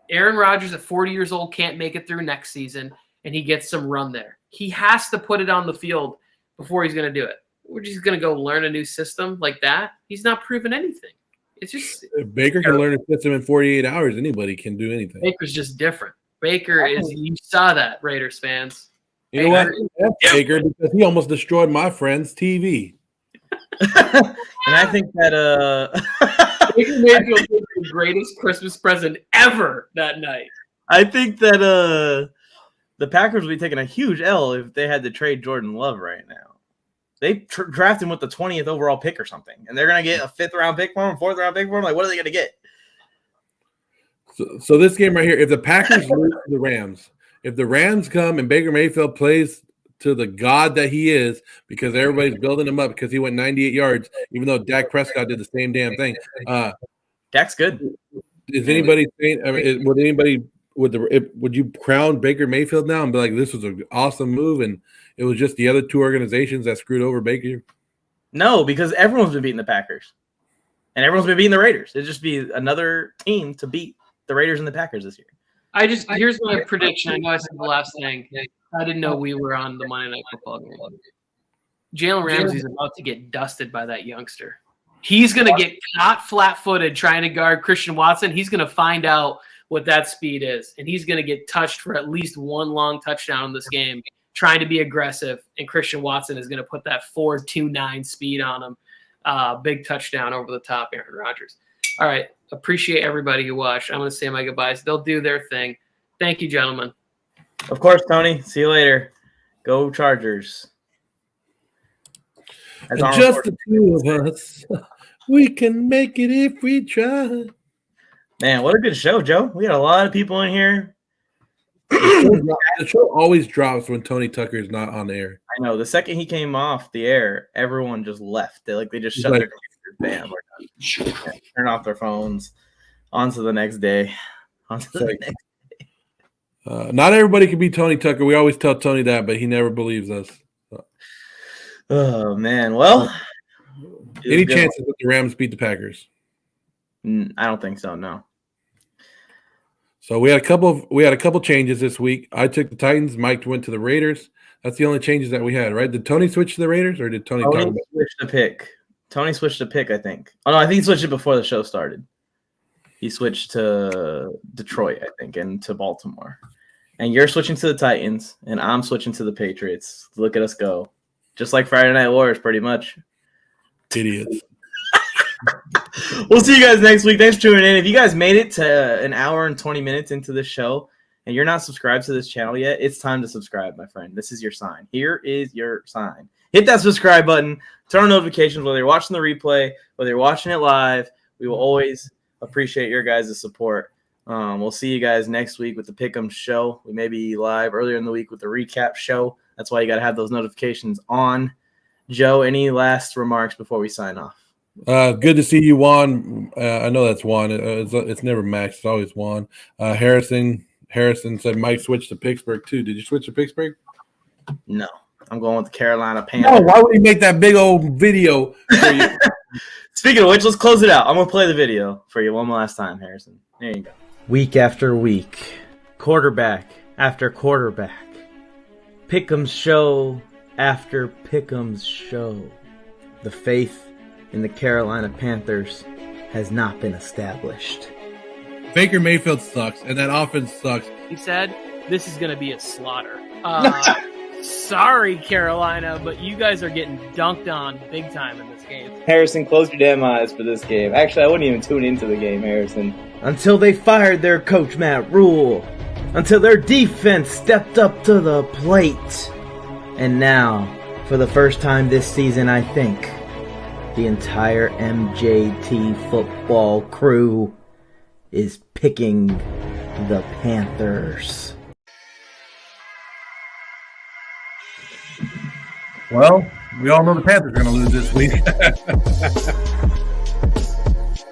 Aaron Rodgers at 40 years old can't make it through next season and he gets some run there. He has to put it on the field before he's going to do it. We're just going to go learn a new system like that. He's not proven anything. It's just if Baker can learn a system in 48 hours. Anybody can do anything. Baker's just different. Baker is. You saw that, Raiders fans. You know what? That's Baker, because he almost destroyed my friend's TV. And I think that Baker Mayfield was the greatest Christmas present ever that night. I think that the Packers would be taking a huge L if they had to trade Jordan Love right now. They draft him with the 20th overall pick or something, and they're going to get a 5th-round pick for him, 4th-round pick for him. Like, what are they going to get? So this game right here, if the Packers lose to the Rams, if the Rams come and Baker Mayfield plays to the God that he is, because everybody's building him up because he went 98 yards, even though Dak Prescott did the same damn thing. Dak's good. Is anybody saying? I mean, would you crown Baker Mayfield now and be like, this was an awesome move, and it was just the other two organizations that screwed over Baker? No, because everyone's been beating the Packers, and everyone's been beating the Raiders. It'd just be another team to beat the Raiders and the Packers this year. Here's my prediction. I know I said the last thing. I didn't know we were on the Monday Night Football game. Jalen Ramsey's about to get dusted by that youngster. He's going to get caught flat-footed trying to guard Christian Watson. He's going to find out what that speed is, and he's going to get touched for at least one long touchdown in this game, trying to be aggressive, and Christian Watson is going to put that 4.29 speed on him. Big touchdown over the top, Aaron Rodgers. All right. Appreciate everybody who watched. I'm going to say my goodbyes. They'll do their thing. Thank you, gentlemen. Of course, Tony. See you later. Go Chargers. Just the two of us. We can make it if we try. Man, what a good show, Joe. We got a lot of people in here. The show always drops when Tony Tucker is not on the air. I know. The second he came off the air, everyone just left. They just shut their computers. Bam, we're done. Turn off their phones. On to the next day. Not everybody can be Tony Tucker. We always tell Tony that, but he never believes us. Oh man. Well, any chances that the Rams beat the Packers? I don't think so. No. So we had a couple changes this week. I took the Titans. Mike went to the Raiders. That's the only changes that we had, right? Did Tony switch to the Raiders, or did Tony switch the pick? Tony switched the pick, I think. Oh no, I think he switched it before the show started. He switched to Detroit, I think, and to Baltimore. And you're switching to the Titans, and I'm switching to the Patriots. Look at us go. Just like Friday Night Wars, pretty much. Idiots. We'll see you guys next week. Thanks for tuning in. If you guys made it to an hour and 20 minutes into this show and you're not subscribed to this channel yet, it's time to subscribe, my friend. This is your sign. Here is your sign. Hit that subscribe button. Turn on notifications, whether you're watching the replay, whether you're watching it live. We will always appreciate your guys' support. We'll see you guys next week with the Pick'em show. We may be live earlier in the week with the recap show. That's why you got to have those notifications on. Joe, any last remarks before we sign off? Good to see you, Juan. I know that's Juan. It's never Max. It's always Juan. Harrison said Mike switched to Pittsburgh too. Did you switch to Pittsburgh? No, I'm going with the Carolina Panthers. Oh, why would he make that big old video for you? Speaking of which, let's close it out. I'm going to play the video for you one last time, Harrison. There you go. Week after week, quarterback after quarterback. Pick'em show after Pick'em's show. The faith in the Carolina Panthers has not been established. Baker Mayfield sucks, and that offense sucks. He said, this is going to be a slaughter. Sorry, Carolina, but you guys are getting dunked on big time in this game. Harrison, close your damn eyes for this game. Actually, I wouldn't even tune into the game, Harrison. Until they fired their coach, Matt Rule. Until their defense stepped up to the plate. And now, for the first time this season, I think, the entire MJT football crew is picking the Panthers. Well, we all know the Panthers are going to lose this week.